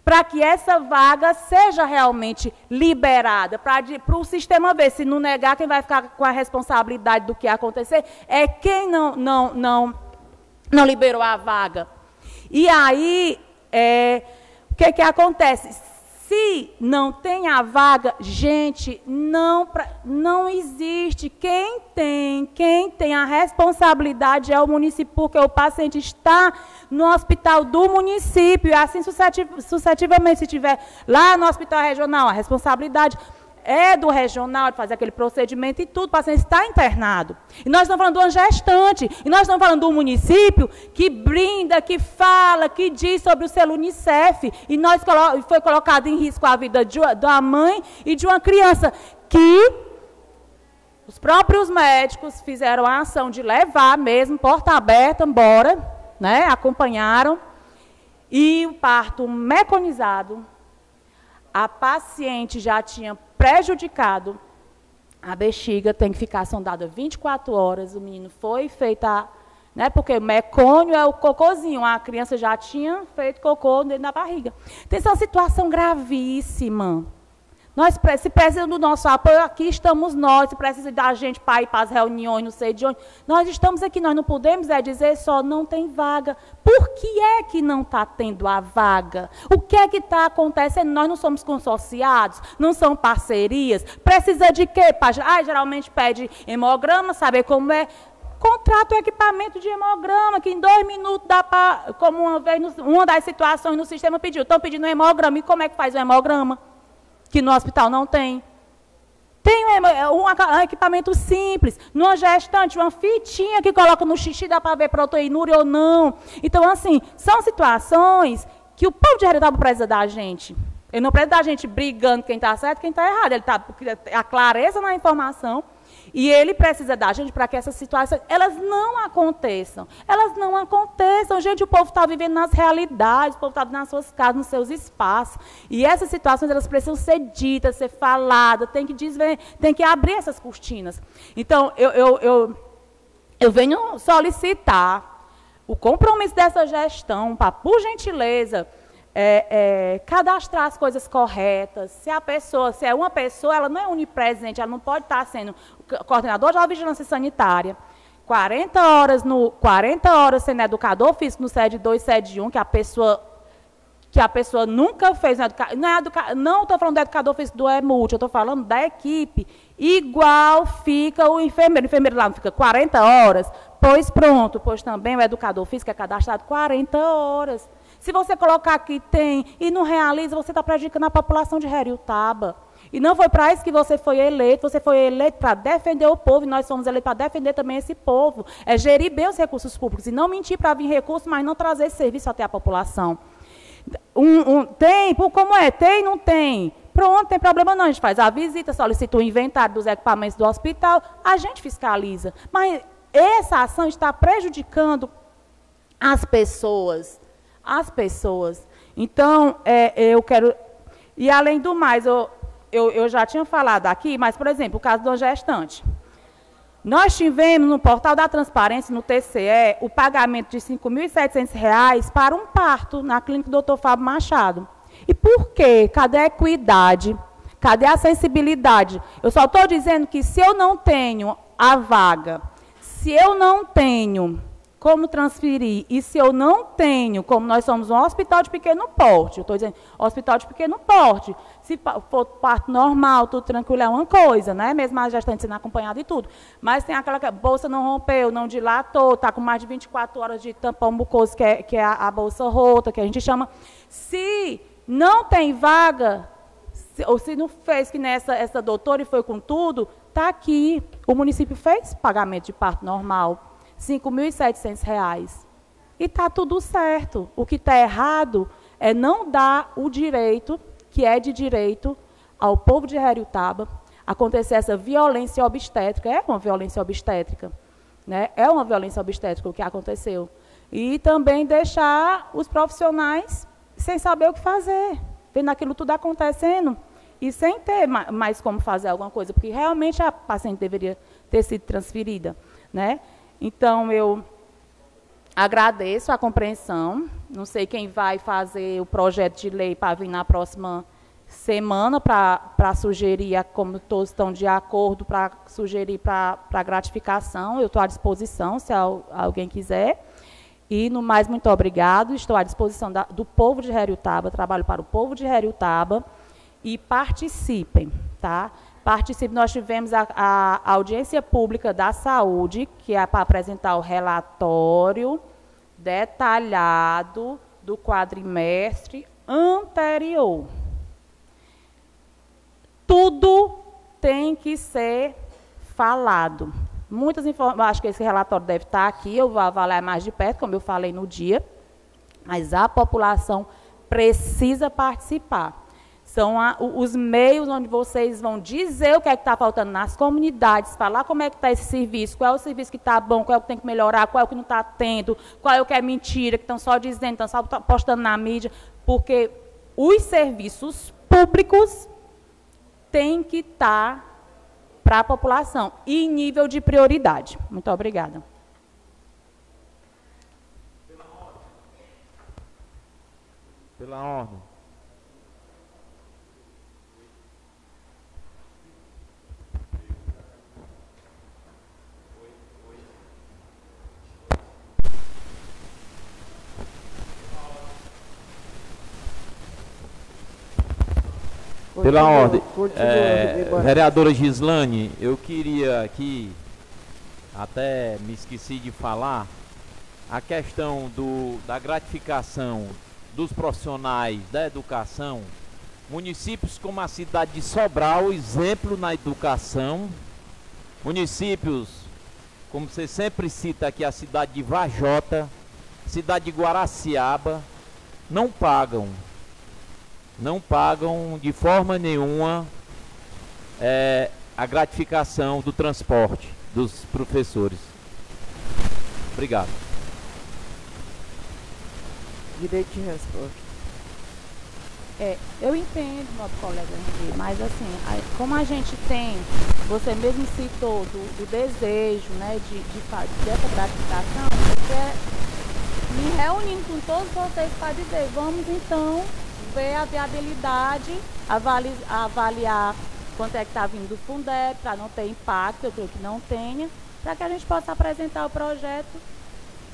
para que essa vaga seja realmente liberada, para o sistema ver. Se não negar, quem vai ficar com a responsabilidade do que acontecer é quem não liberou a vaga. E aí, o que acontece? Se não tem a vaga, gente, não existe. Quem tem a responsabilidade é o município, porque o paciente está no hospital do município. E assim, sucessivamente, se estiver lá no hospital regional, a responsabilidade é do regional, de fazer aquele procedimento e tudo, o paciente está internado. E nós estamos falando de uma gestante, e nós estamos falando de um município que brinda, que fala, que diz sobre o selo Unicef, e foi colocado em risco a vida da mãe e de uma criança, que os próprios médicos fizeram a ação de levar mesmo, porta aberta, embora, né, acompanharam, e o parto mecanizado, a paciente já tinha prejudicado a bexiga, tem que ficar sondada 24 horas, o menino foi feito, né, porque o mecônio é o cocôzinho, a criança já tinha feito cocô dentro da barriga. Então, essa é uma situação gravíssima. Nós, se precisa do nosso apoio, aqui estamos nós, se precisa da gente para ir para as reuniões, não sei de onde. Nós estamos aqui, nós não podemos dizer só, não tem vaga. Por que é que não está tendo a vaga? O que é que está acontecendo? Nós não somos consorciados, não são parcerias. Precisa de quê? Geralmente pede hemograma, saber como é. Contrata o equipamento de hemograma, que em 2 minutos dá para, como uma das situações no sistema pediu, estão pedindo um hemograma, e como é que faz o hemograma? Que no hospital não tem. Tem um equipamento simples, numa gestante, uma fitinha que coloca no xixi, dá para ver proteinúria ou não. Então, assim, são situações que o povo de Heriotaba precisa da gente. Ele não precisa da gente brigando quem está certo e quem está errado. Ele está a clareza na informação. E ele precisa da gente para que essas situações, elas não aconteçam. Elas não aconteçam. Gente, o povo está vivendo nas realidades, o povo está nas suas casas, nos seus espaços. E essas situações, elas precisam ser ditas, ser faladas, tem que abrir essas cortinas. Então, eu venho solicitar o compromisso dessa gestão para, por gentileza, cadastrar as coisas corretas. Se é uma pessoa, ela não é onipresente, ela não pode estar sendo coordenador de vigilância sanitária, 40 horas sendo educador físico no SED 2, SED 1, que a pessoa nunca fez, não estou falando do educador físico do EMULT, eu estou falando da equipe, igual fica o enfermeiro lá não fica 40 horas, pois pronto, pois também o educador físico é cadastrado 40 horas. Se você colocar que tem e não realiza, você está prejudicando a população de Heriotaba. E não foi para isso que você foi eleito para defender o povo, e nós somos eleitos para defender também esse povo. É gerir bem os recursos públicos, e não mentir para vir recursos, mas não trazer esse serviço até a população. Como é? Tem, não tem? Pronto, não tem problema não, a gente faz a visita, solicita o inventário dos equipamentos do hospital, a gente fiscaliza. Mas essa ação está prejudicando as pessoas. Então, eu quero... E, além do mais, eu já tinha falado aqui, mas, por exemplo, o caso da gestante. Nós tivemos no portal da transparência, no TCE, o pagamento de R$ 5.700 para um parto na clínica do Dr. Fábio Machado. E por quê? Cadê a equidade? Cadê a sensibilidade? Eu só estou dizendo que se eu não tenho a vaga, se eu não tenho como transferir, e se eu não tenho, como nós somos um hospital de pequeno porte, eu estou dizendo, hospital de pequeno porte, se for parto normal, tudo tranquilo, é uma coisa, né? Mesmo a gestante sendo acompanhada e tudo. Mas tem aquela que a bolsa não rompeu, não dilatou, está com mais de 24 horas de tampão mucoso, que é a bolsa rota, que a gente chama. Se não tem vaga, ou se não fez que essa doutora e foi com tudo, está aqui. O município fez pagamento de parto normal. R$ 5.700. E está tudo certo. O que está errado é não dar o direito, que é de direito, ao povo de Heriotaba, acontecer essa violência obstétrica. É uma violência obstétrica. Né? É uma violência obstétrica o que aconteceu. E também deixar os profissionais sem saber o que fazer, vendo aquilo tudo acontecendo e sem ter mais como fazer alguma coisa, porque realmente a paciente deveria ter sido transferida. Né? Então, eu agradeço a compreensão. Não sei quem vai fazer o projeto de lei para vir na próxima semana para sugerir, como todos estão de acordo, para sugerir para gratificação. Eu estou à disposição, se alguém quiser. E, no mais, muito obrigado. Estou à disposição do povo de Heriotaba, trabalho para o povo de Heriotaba. E participem, tá? Participem. Nós tivemos a audiência pública da saúde, que é para apresentar o relatório detalhado do quadrimestre anterior. tudo tem que ser falado. Muitas informações, acho que esse relatório deve estar aqui, eu vou avaliar mais de perto, como eu falei no dia, mas a população precisa participar. São os meios onde vocês vão dizer o que é que está faltando nas comunidades, falar como é que está esse serviço, qual é o serviço que está bom, qual é o que tem que melhorar, qual é o que não está tendo, qual é o que é mentira, que estão só dizendo, estão só postando na mídia, porque os serviços públicos têm que estar para a população e em nível de prioridade. Muito obrigada. Pela ordem. Pela ordem, vereadora Gislane, eu queria aqui, até me esqueci de falar, a questão da gratificação dos profissionais da educação, municípios como a cidade de Sobral, exemplo na educação, municípios, como você sempre cita aqui, a cidade de Vajota, cidade de Guaraciaba, não pagam de forma nenhuma a gratificação do transporte dos professores. Obrigado. Direito de resposta. Eu entendo, meu colega Henrique, mas assim, como a gente tem, você mesmo citou do desejo, né, dessa gratificação, me reunindo com todos vocês para dizer, vamos então ver a viabilidade, avaliar quanto é que está vindo do Fundeb, para não ter impacto, eu creio que não tenha, para que a gente possa apresentar o projeto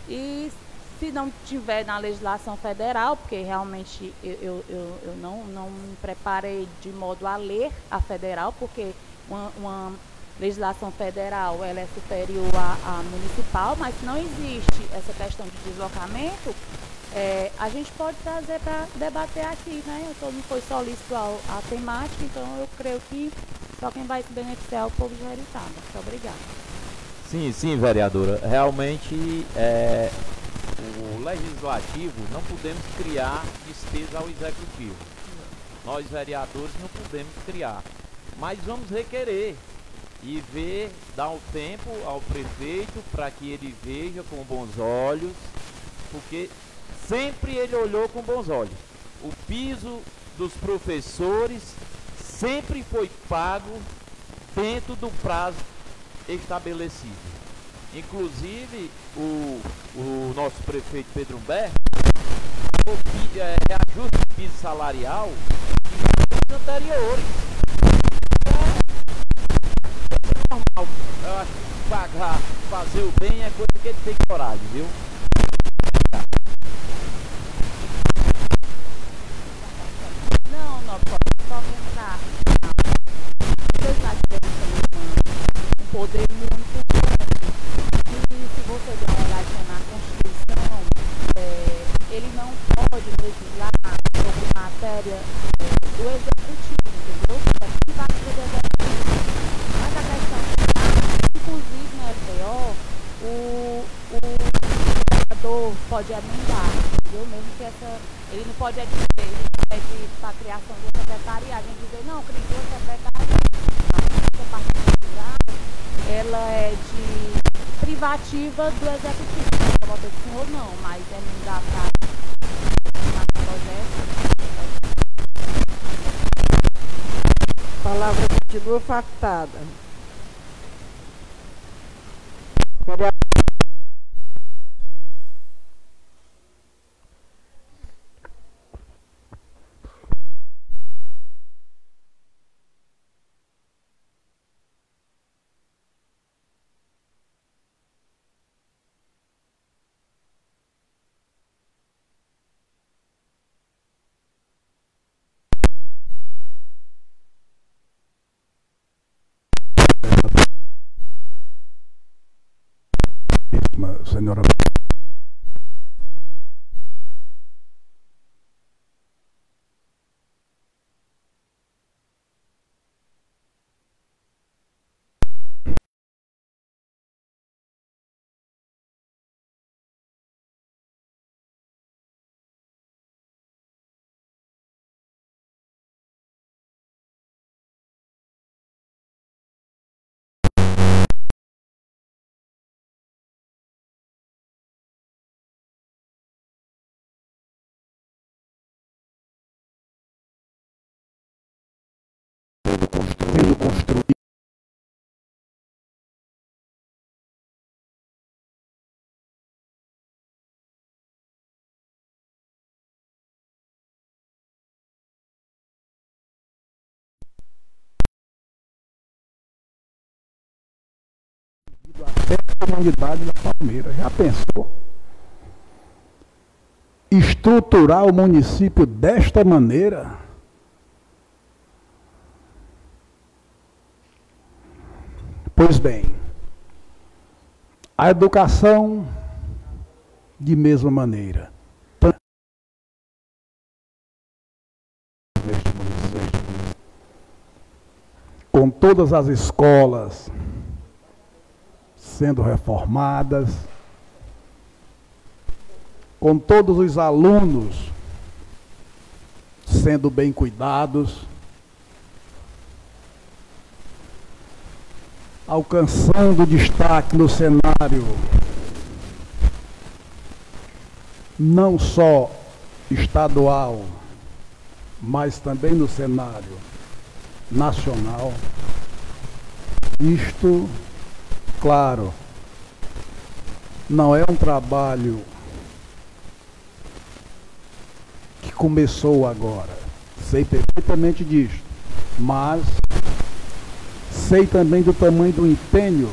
e, se não tiver na legislação federal, porque realmente eu não me preparei de modo a ler a federal, porque uma legislação federal ela é superior à municipal, mas se não existe essa questão de deslocamento, a gente pode trazer para debater aqui, né? Não foi solícito à temática, então eu creio que só quem vai se beneficiar é o povo de Jeritaba. Muito obrigada. Sim, vereadora. Realmente, o legislativo, não podemos criar despesa ao executivo. Nós, vereadores, não podemos criar. Mas vamos requerer e dar o tempo ao prefeito para que ele veja com bons olhos, porque sempre ele olhou com bons olhos. O piso dos professores sempre foi pago dentro do prazo estabelecido. Inclusive, o nosso prefeito Pedro Humberto reajuste de piso salarial em anos anteriores. É normal. Eu acho que fazer o bem é coisa que ele tem coragem, viu? Não pode só pensar. Um poder muito grande. E se você der uma olhadinha na Constituição, ele não pode legislar sobre matéria do executivo, entendeu? É privativa do executivo. Mas a questão inclusive no FPO, o vereador pode emendar, entendeu? Mesmo que ele não pode dizer para a criação de uma secretaria, a gente dizer, não, criou a secretaria, a particular, ela é de privativa do executivo. Não vou ter senhor não, mas emendar para o projeto. A palavra continua facultada. Senhora. até a comunidade da Palmeira. Já pensou? Estruturar o município desta maneira? Pois bem, a educação de mesma maneira. Com todas as escolas sendo reformadas, com todos os alunos sendo bem cuidados, alcançando destaque no cenário não só estadual, mas também no cenário nacional. Isto, claro, não é um trabalho que começou agora, sei perfeitamente disso, mas sei também do tamanho do empenho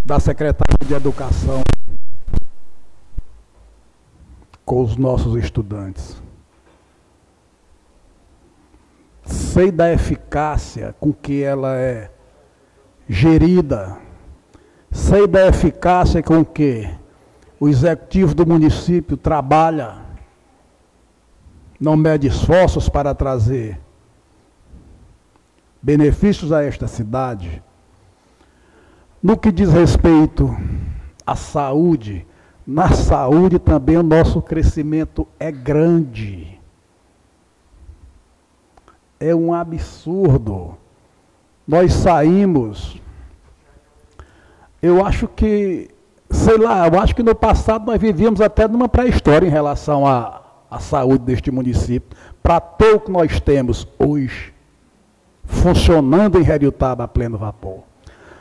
da Secretaria de Educação com os nossos estudantes. Sei da eficácia com que ela é gerida. Sei da eficácia com que o executivo do município trabalha, não mede esforços para trazer benefícios a esta cidade. No que diz respeito à saúde, na saúde também o nosso crescimento é grande. É um absurdo. Nós saímos, eu acho que, sei lá, eu acho que no passado nós vivíamos até numa pré-história em relação à saúde deste município, para ter o que nós temos hoje, funcionando em Heriotaba a pleno vapor.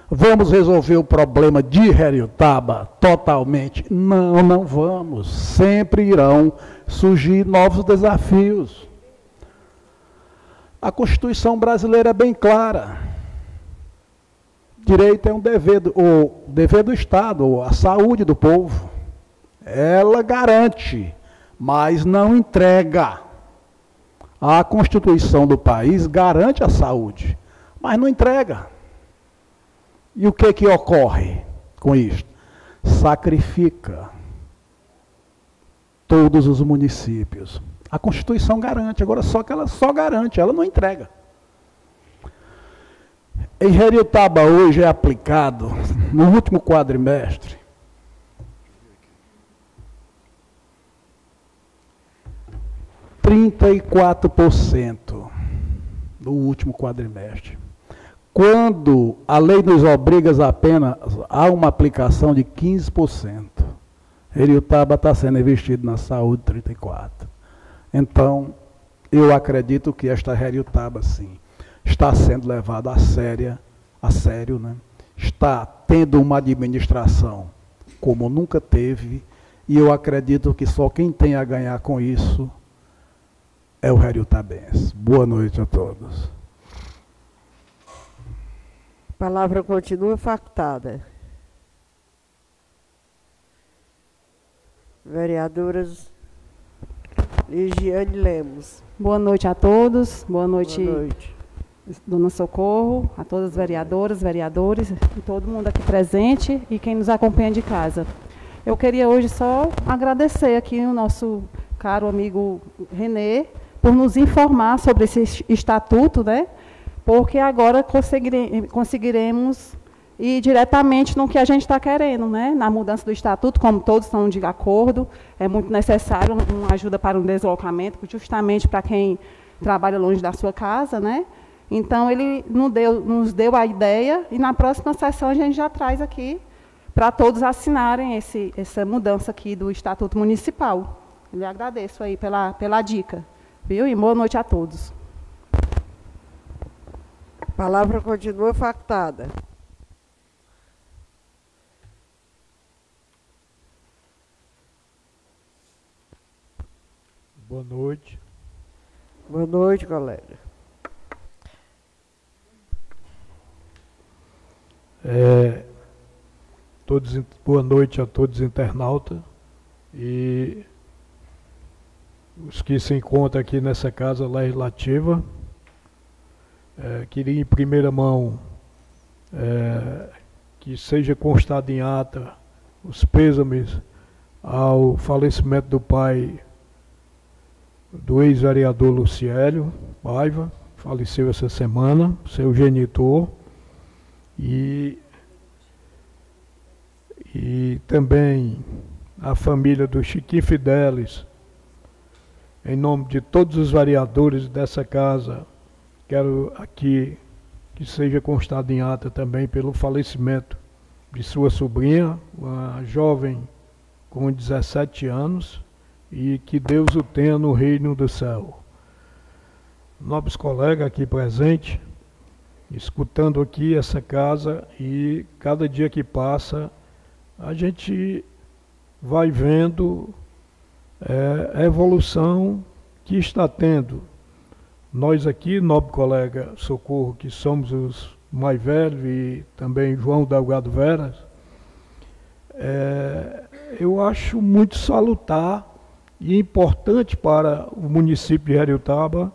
Vamos resolver o problema de Heriotaba totalmente? Não, não vamos. Sempre irão surgir novos desafios. A Constituição brasileira é bem clara. Direito é um dever do Estado, a saúde do povo. Ela garante, mas não entrega. A Constituição do país garante a saúde, mas não entrega. E o que ocorre com isso? Sacrifica todos os municípios. A Constituição garante, agora só que ela só garante, ela não entrega. Em Heriotaba hoje é aplicado, no último quadrimestre, 34% no último quadrimestre. Quando a lei nos obriga apenas a uma aplicação de 15%. Heriotaba está sendo investido na saúde 34%. Então, eu acredito que esta Heriotaba, sim, está sendo levada a sério, né? Está tendo uma administração como nunca teve, e eu acredito que só quem tem a ganhar com isso é o heriotabense. Boa noite a todos. A palavra continua facultada. Vereadoras Ligiane Lemos. Boa noite a todos. Boa noite, Dona Socorro, a todas as vereadoras, vereadores, e todo mundo aqui presente e quem nos acompanha de casa. Eu queria hoje só agradecer aqui o nosso caro amigo Renê por nos informar sobre esse estatuto, né? Porque agora conseguiremos ir diretamente no que a gente está querendo, né? Na mudança do estatuto, como todos estão de acordo, é muito necessário uma ajuda para um deslocamento, justamente para quem trabalha longe da sua casa, né? Então, ele nos deu a ideia e na próxima sessão a gente já traz aqui para todos assinarem essa mudança aqui do Estatuto Municipal. Eu lhe agradeço aí pela dica. Viu? E boa noite a todos. A palavra continua facultada. Boa noite. Boa noite, colega. Boa noite a todos os internautas e os que se encontram aqui nessa Casa Legislativa. Queria em primeira mão que seja constado em ata os pêsames ao falecimento do pai do ex-vereador Luciélio Paiva, faleceu essa semana, seu genitor, e também a família do Chiquinho Fidelis. Em nome de todos os vereadores dessa casa, quero aqui que seja constado em ata também pelo falecimento de sua sobrinha, uma jovem com 17 anos, e que Deus o tenha no reino do céu. Nobres colegas aqui presentes, escutando aqui essa casa, e cada dia que passa, a gente vai vendo a evolução que está tendo. Nós aqui, nobre colega Socorro, que somos os mais velhos, e também João Delgado Veras, eu acho muito salutar e importante para o município de Heriotaba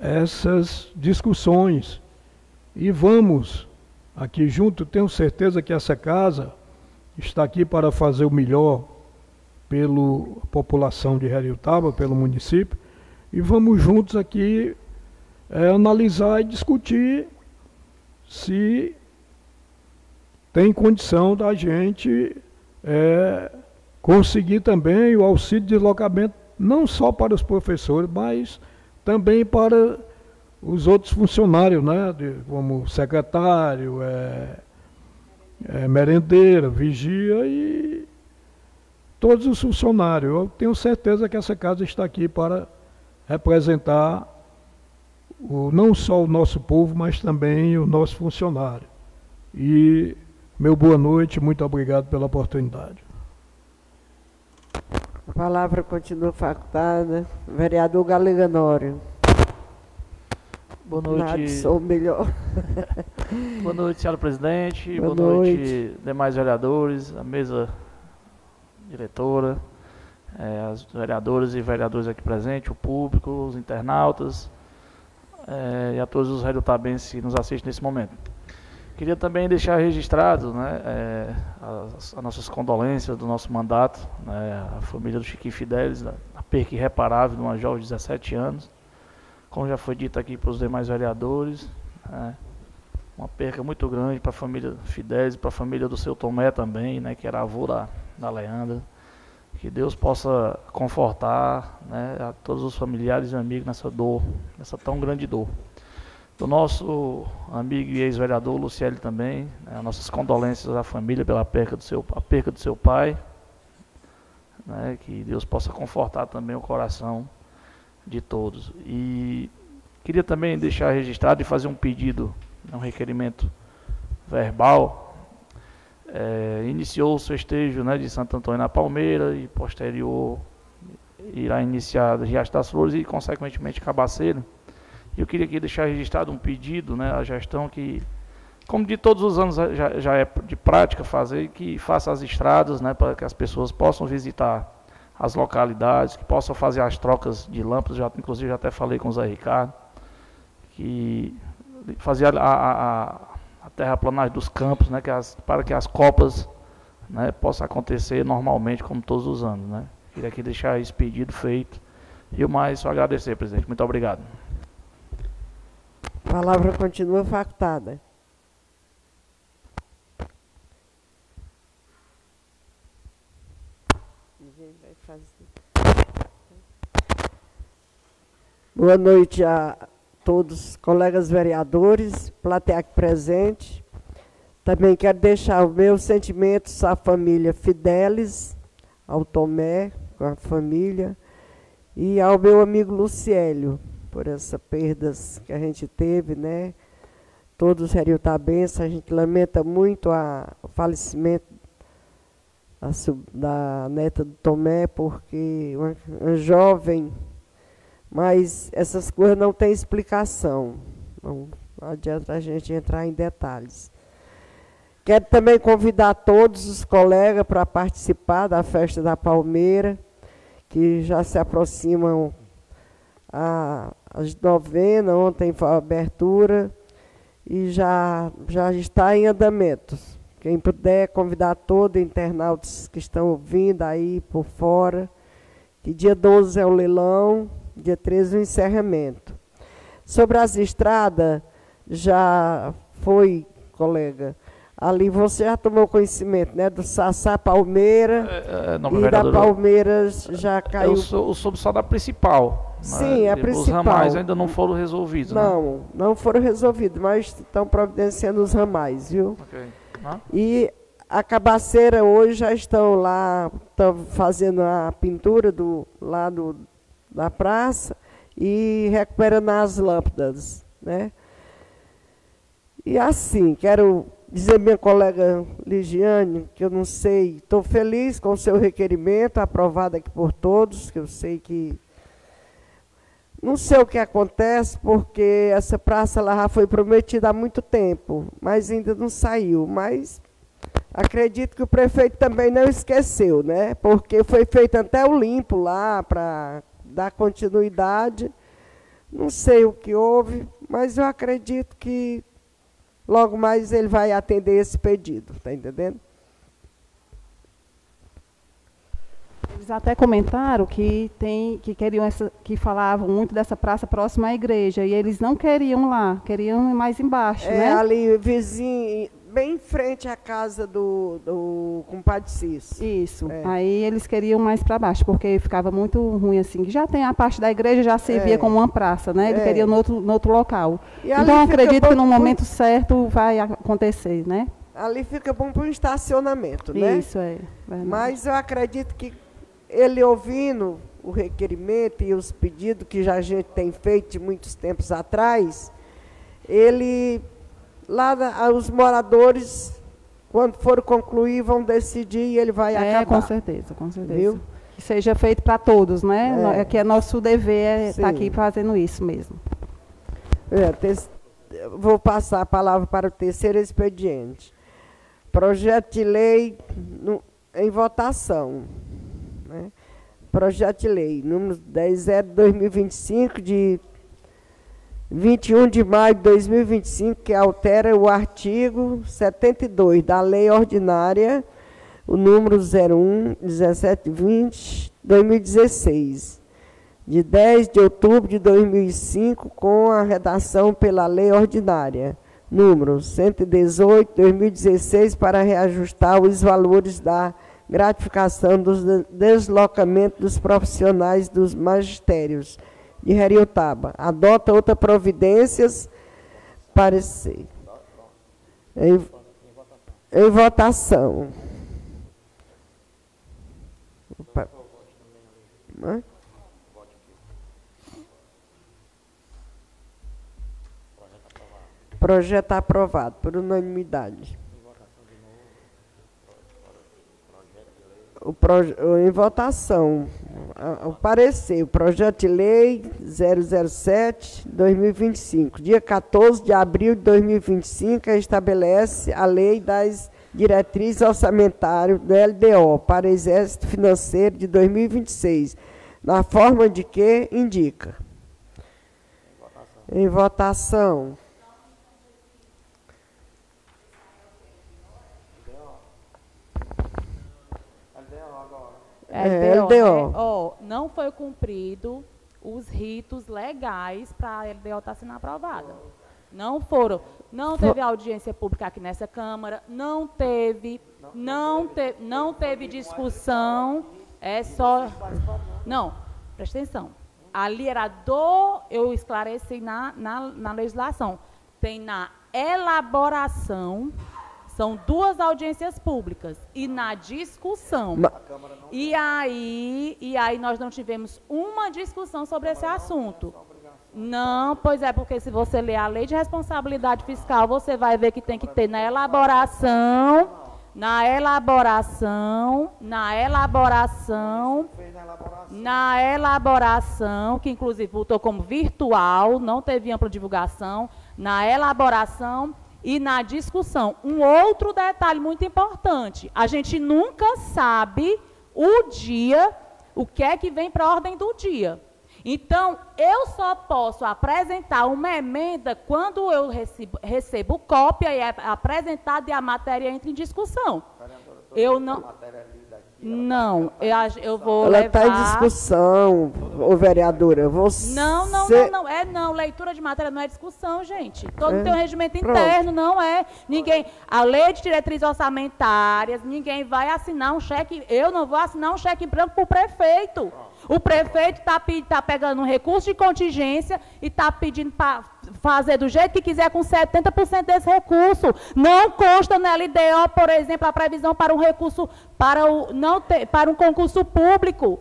essas discussões. E vamos aqui junto, tenho certeza que essa casa está aqui para fazer o melhor pela população de Heriotaba, pelo município, e vamos juntos aqui analisar e discutir se tem condição da gente conseguir também o auxílio de deslocamento, não só para os professores, mas também para os outros funcionários, né, como secretário, merendeira, vigia e todos os funcionários. Eu tenho certeza que essa casa está aqui para representar não só o nosso povo, mas também o nosso funcionário. E meu boa noite, muito obrigado pela oportunidade. A palavra continua facultada. Vereador Galega Nório. Boa noite. Sou melhor. Boa noite, senhora presidente. Boa noite, demais vereadores, a mesa diretora, as vereadoras e vereadores aqui presentes, o público, os internautas e a todos os heriotabenses que nos assistem nesse momento. Queria também deixar registrado, né, as nossas condolências do nosso mandato, né, a família do Chiquinho Fidelis, a perca irreparável de uma jovem de 17 anos, como já foi dito aqui para os demais vereadores, né, uma perca muito grande para a família Fidelis, para a família do seu Tomé também, né, que era avô da Leandra. Que Deus possa confortar, né, a todos os familiares e amigos nessa dor, nessa tão grande dor. Do nosso amigo e ex-vereador Luciélio também, né, nossas condolências à família pela perca do seu pai, né, que Deus possa confortar também o coração de todos. E queria também deixar registrado e fazer um pedido, um requerimento verbal. Iniciou o festejo, né, de Santo Antônio na Palmeira e posterior irá iniciar Riacho das Flores e consequentemente Cabaceiro. Eu queria aqui deixar registrado um pedido, né, à gestão que, como de todos os anos já é de prática fazer, que faça as estradas, né, para que as pessoas possam visitar as localidades, que possam fazer as trocas de lâmpadas, inclusive já até falei com o Zé Ricardo, que fazer a terraplanagem dos campos, né, para que as copas, né, possam acontecer normalmente, como todos os anos, né. Queria aqui deixar esse pedido feito. E o mais, só agradecer, presidente. Muito obrigado. A palavra continua facultada. Boa noite a todos, colegas vereadores, plateia aqui presente. Também quero deixar os meus sentimentos à família Fidelis, ao Tomé, com a família, e ao meu amigo Luciélio, por essas perdas que a gente teve, né? Todos os heriotabenses, a gente lamenta muito o falecimento da neta do Tomé, porque uma jovem, mas essas coisas não têm explicação, não adianta a gente entrar em detalhes. Quero também convidar todos os colegas para participar da Festa da Palmeira, que já se aproximam as novenas, ontem foi a abertura, e já está em andamento. Quem puder convidar todos os internautas que estão ouvindo aí por fora, que dia 12 é o leilão, dia 13 o encerramento. Sobre as estradas, já foi, colega, ali você já tomou conhecimento, né? Do Sassá Palmeira e da Palmeiras já caiu. Eu soube só da principal. Sim, né? a principal. Os ramais ainda não foram resolvidos, não, né? Não foram resolvidos, mas estão providenciando os ramais, viu? Ok. E a Cabaceira hoje já estão lá, estão fazendo a pintura do lado da praça e recuperando as lâmpadas, né? E assim, quero dizer minha colega Ligiane, que eu não sei, estou feliz com o seu requerimento, aprovado aqui por todos, que eu sei que... Não sei o que acontece, porque essa praça lá já foi prometida há muito tempo, mas ainda não saiu. Mas acredito que o prefeito também não esqueceu, né? Porque foi feito até o limpo lá para dar continuidade. Não sei o que houve, mas eu acredito que logo mais ele vai atender esse pedido, está entendendo? Eles até comentaram que queriam que falavam muito dessa praça próxima à igreja, e eles não queriam lá, queriam mais embaixo, né? Ali, vizinho, bem em frente à casa do compadre Cício. Isso. Aí eles queriam mais para baixo, porque ficava muito ruim assim. Já tem a parte da igreja, já servia como uma praça, né? Ele queria no outro local. Então acredito que no momento certo vai acontecer, né? Ali fica bom para um estacionamento, né? Isso, é verdade. Mas eu acredito que ele ouvindo o requerimento e os pedidos que já a gente tem feito de muitos tempos atrás, ele, lá os moradores, quando for concluir, vão decidir e ele vai acabar. Com certeza, com certeza. Viu? Que seja feito para todos, né? Que é nosso dever estar aqui fazendo isso mesmo. Vou passar a palavra para o terceiro expediente. Projeto de lei em votação. Né? Projeto de lei número 10/2025, de 21 de maio de 2025, que altera o artigo 72 da Lei Ordinária, o número 01/1720/2016, de 10 de outubro de 2005, com a redação pela Lei Ordinária, número 118/2016, para reajustar os valores da gratificação dos deslocamentos dos profissionais dos magistérios de Heriotaba. Adota outras providências, parecer. Em votação. Opa. Projeto aprovado por unanimidade. Em votação, o parecer, o projeto de lei 007/2025, dia 14 de abril de 2025, estabelece a lei das diretrizes orçamentárias do LDO para exercício financeiro de 2026, na forma de que indica. Em votação. LDO. Não foi cumprido os ritos legais para a LDO estar sendo aprovada. Não foram. Não teve audiência pública aqui nessa Câmara, não teve discussão. É só. Não, presta atenção. Ali era eu esclareci na legislação. Tem na elaboração. São 2 audiências públicas e na discussão. E aí nós não tivemos uma discussão sobre esse assunto. Não, pois é, porque se você ler a Lei de Responsabilidade Fiscal, você vai ver que tem que ter na elaboração, que inclusive voltou como virtual, não teve ampla divulgação, na elaboração e na discussão. Um outro detalhe muito importante, a gente nunca sabe o dia, o que é que vem para a ordem do dia. Então, eu só posso apresentar uma emenda quando eu recebo cópia e é apresentada e a matéria entra em discussão. Eu não... Não, eu vou Ela levar... está em discussão, ô vereadora. Você... Não, leitura de matéria não é discussão, gente. Todo tem um regimento interno, não é. Ninguém... A lei de diretrizes orçamentárias, ninguém vai assinar um cheque... Eu não vou assinar um cheque branco para o prefeito. O prefeito está pegando um recurso de contingência e está pedindo para fazer do jeito que quiser com 70% desse recurso. Não consta na LDO, por exemplo, a previsão para um recurso, para um concurso público.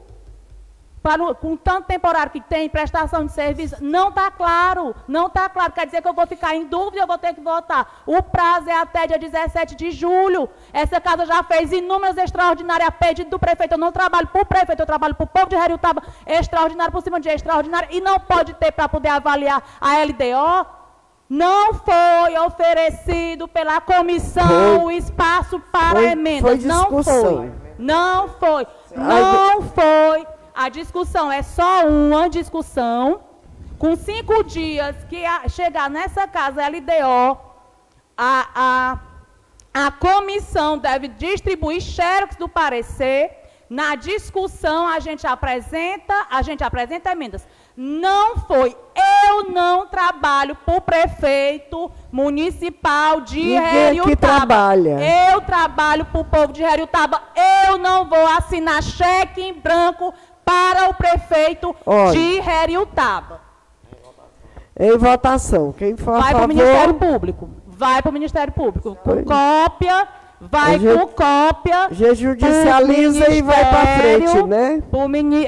Com tanto temporário que tem, prestação de serviço, não está claro. Não está claro. Quer dizer que eu vou ficar em dúvida e eu vou ter que votar. O prazo é até dia 17 de julho. Essa casa já fez inúmeras extraordinárias a pedido do prefeito. Eu não trabalho para o prefeito, eu trabalho para o povo de Heriotaba, extraordinário por cima de extraordinário, e não pode ter para poder avaliar a LDO. Não foi oferecido pela comissão o espaço para emendas. Não foi. Não foi. Não foi. A discussão é só uma discussão. Com 5 dias que chegar nessa casa LDO, a comissão deve distribuir xerox do parecer. Na discussão, a gente apresenta emendas. Não foi. Eu não trabalho para o prefeito municipal de Heriotaba. Eu trabalho para o povo de Heriotaba. Eu não vou assinar cheque em branco para o prefeito de Heriotaba. Em votação. Quem for a favor... Vai para o Ministério Público. Vai para o Ministério Público. Com cópia... Vai com cópia. A gente judicializa e vai para frente, né?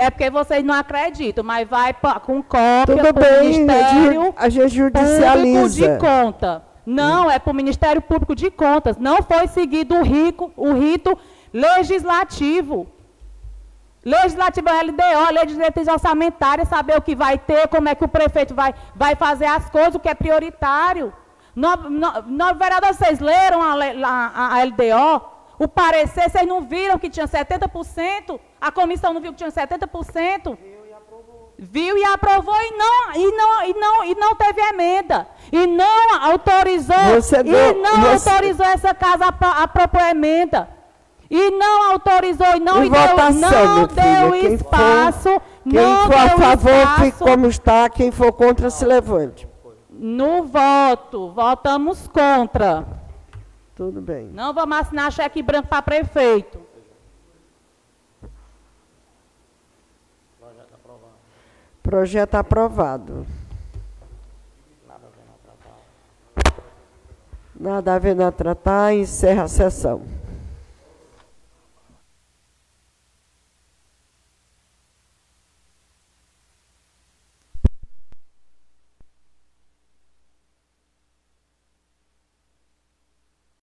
É porque vocês não acreditam, mas vai com cópia para o Ministério. A gente judicializa. Público de conta. Não, é para o Ministério Público de Contas. Não foi seguido o rito legislativo. Legislativo é LDO, lei de diretrizes orçamentárias, saber o que vai ter, como é que o prefeito vai fazer as coisas, o que é prioritário. Vereadores, vocês leram a LDO? O parecer, vocês não viram que tinha 70%? A comissão não viu que tinha 70%? Viu e aprovou e não teve emenda. E não autorizou, autorizou essa casa a propor emenda. E não autorizou, e não deu espaço. Quem for a favor, fique como está. Quem for contra, se levante. No voto, votamos contra. Tudo bem. Não vamos assinar cheque branco para prefeito. Projeto aprovado. Nada a ver a tratar, encerra a sessão.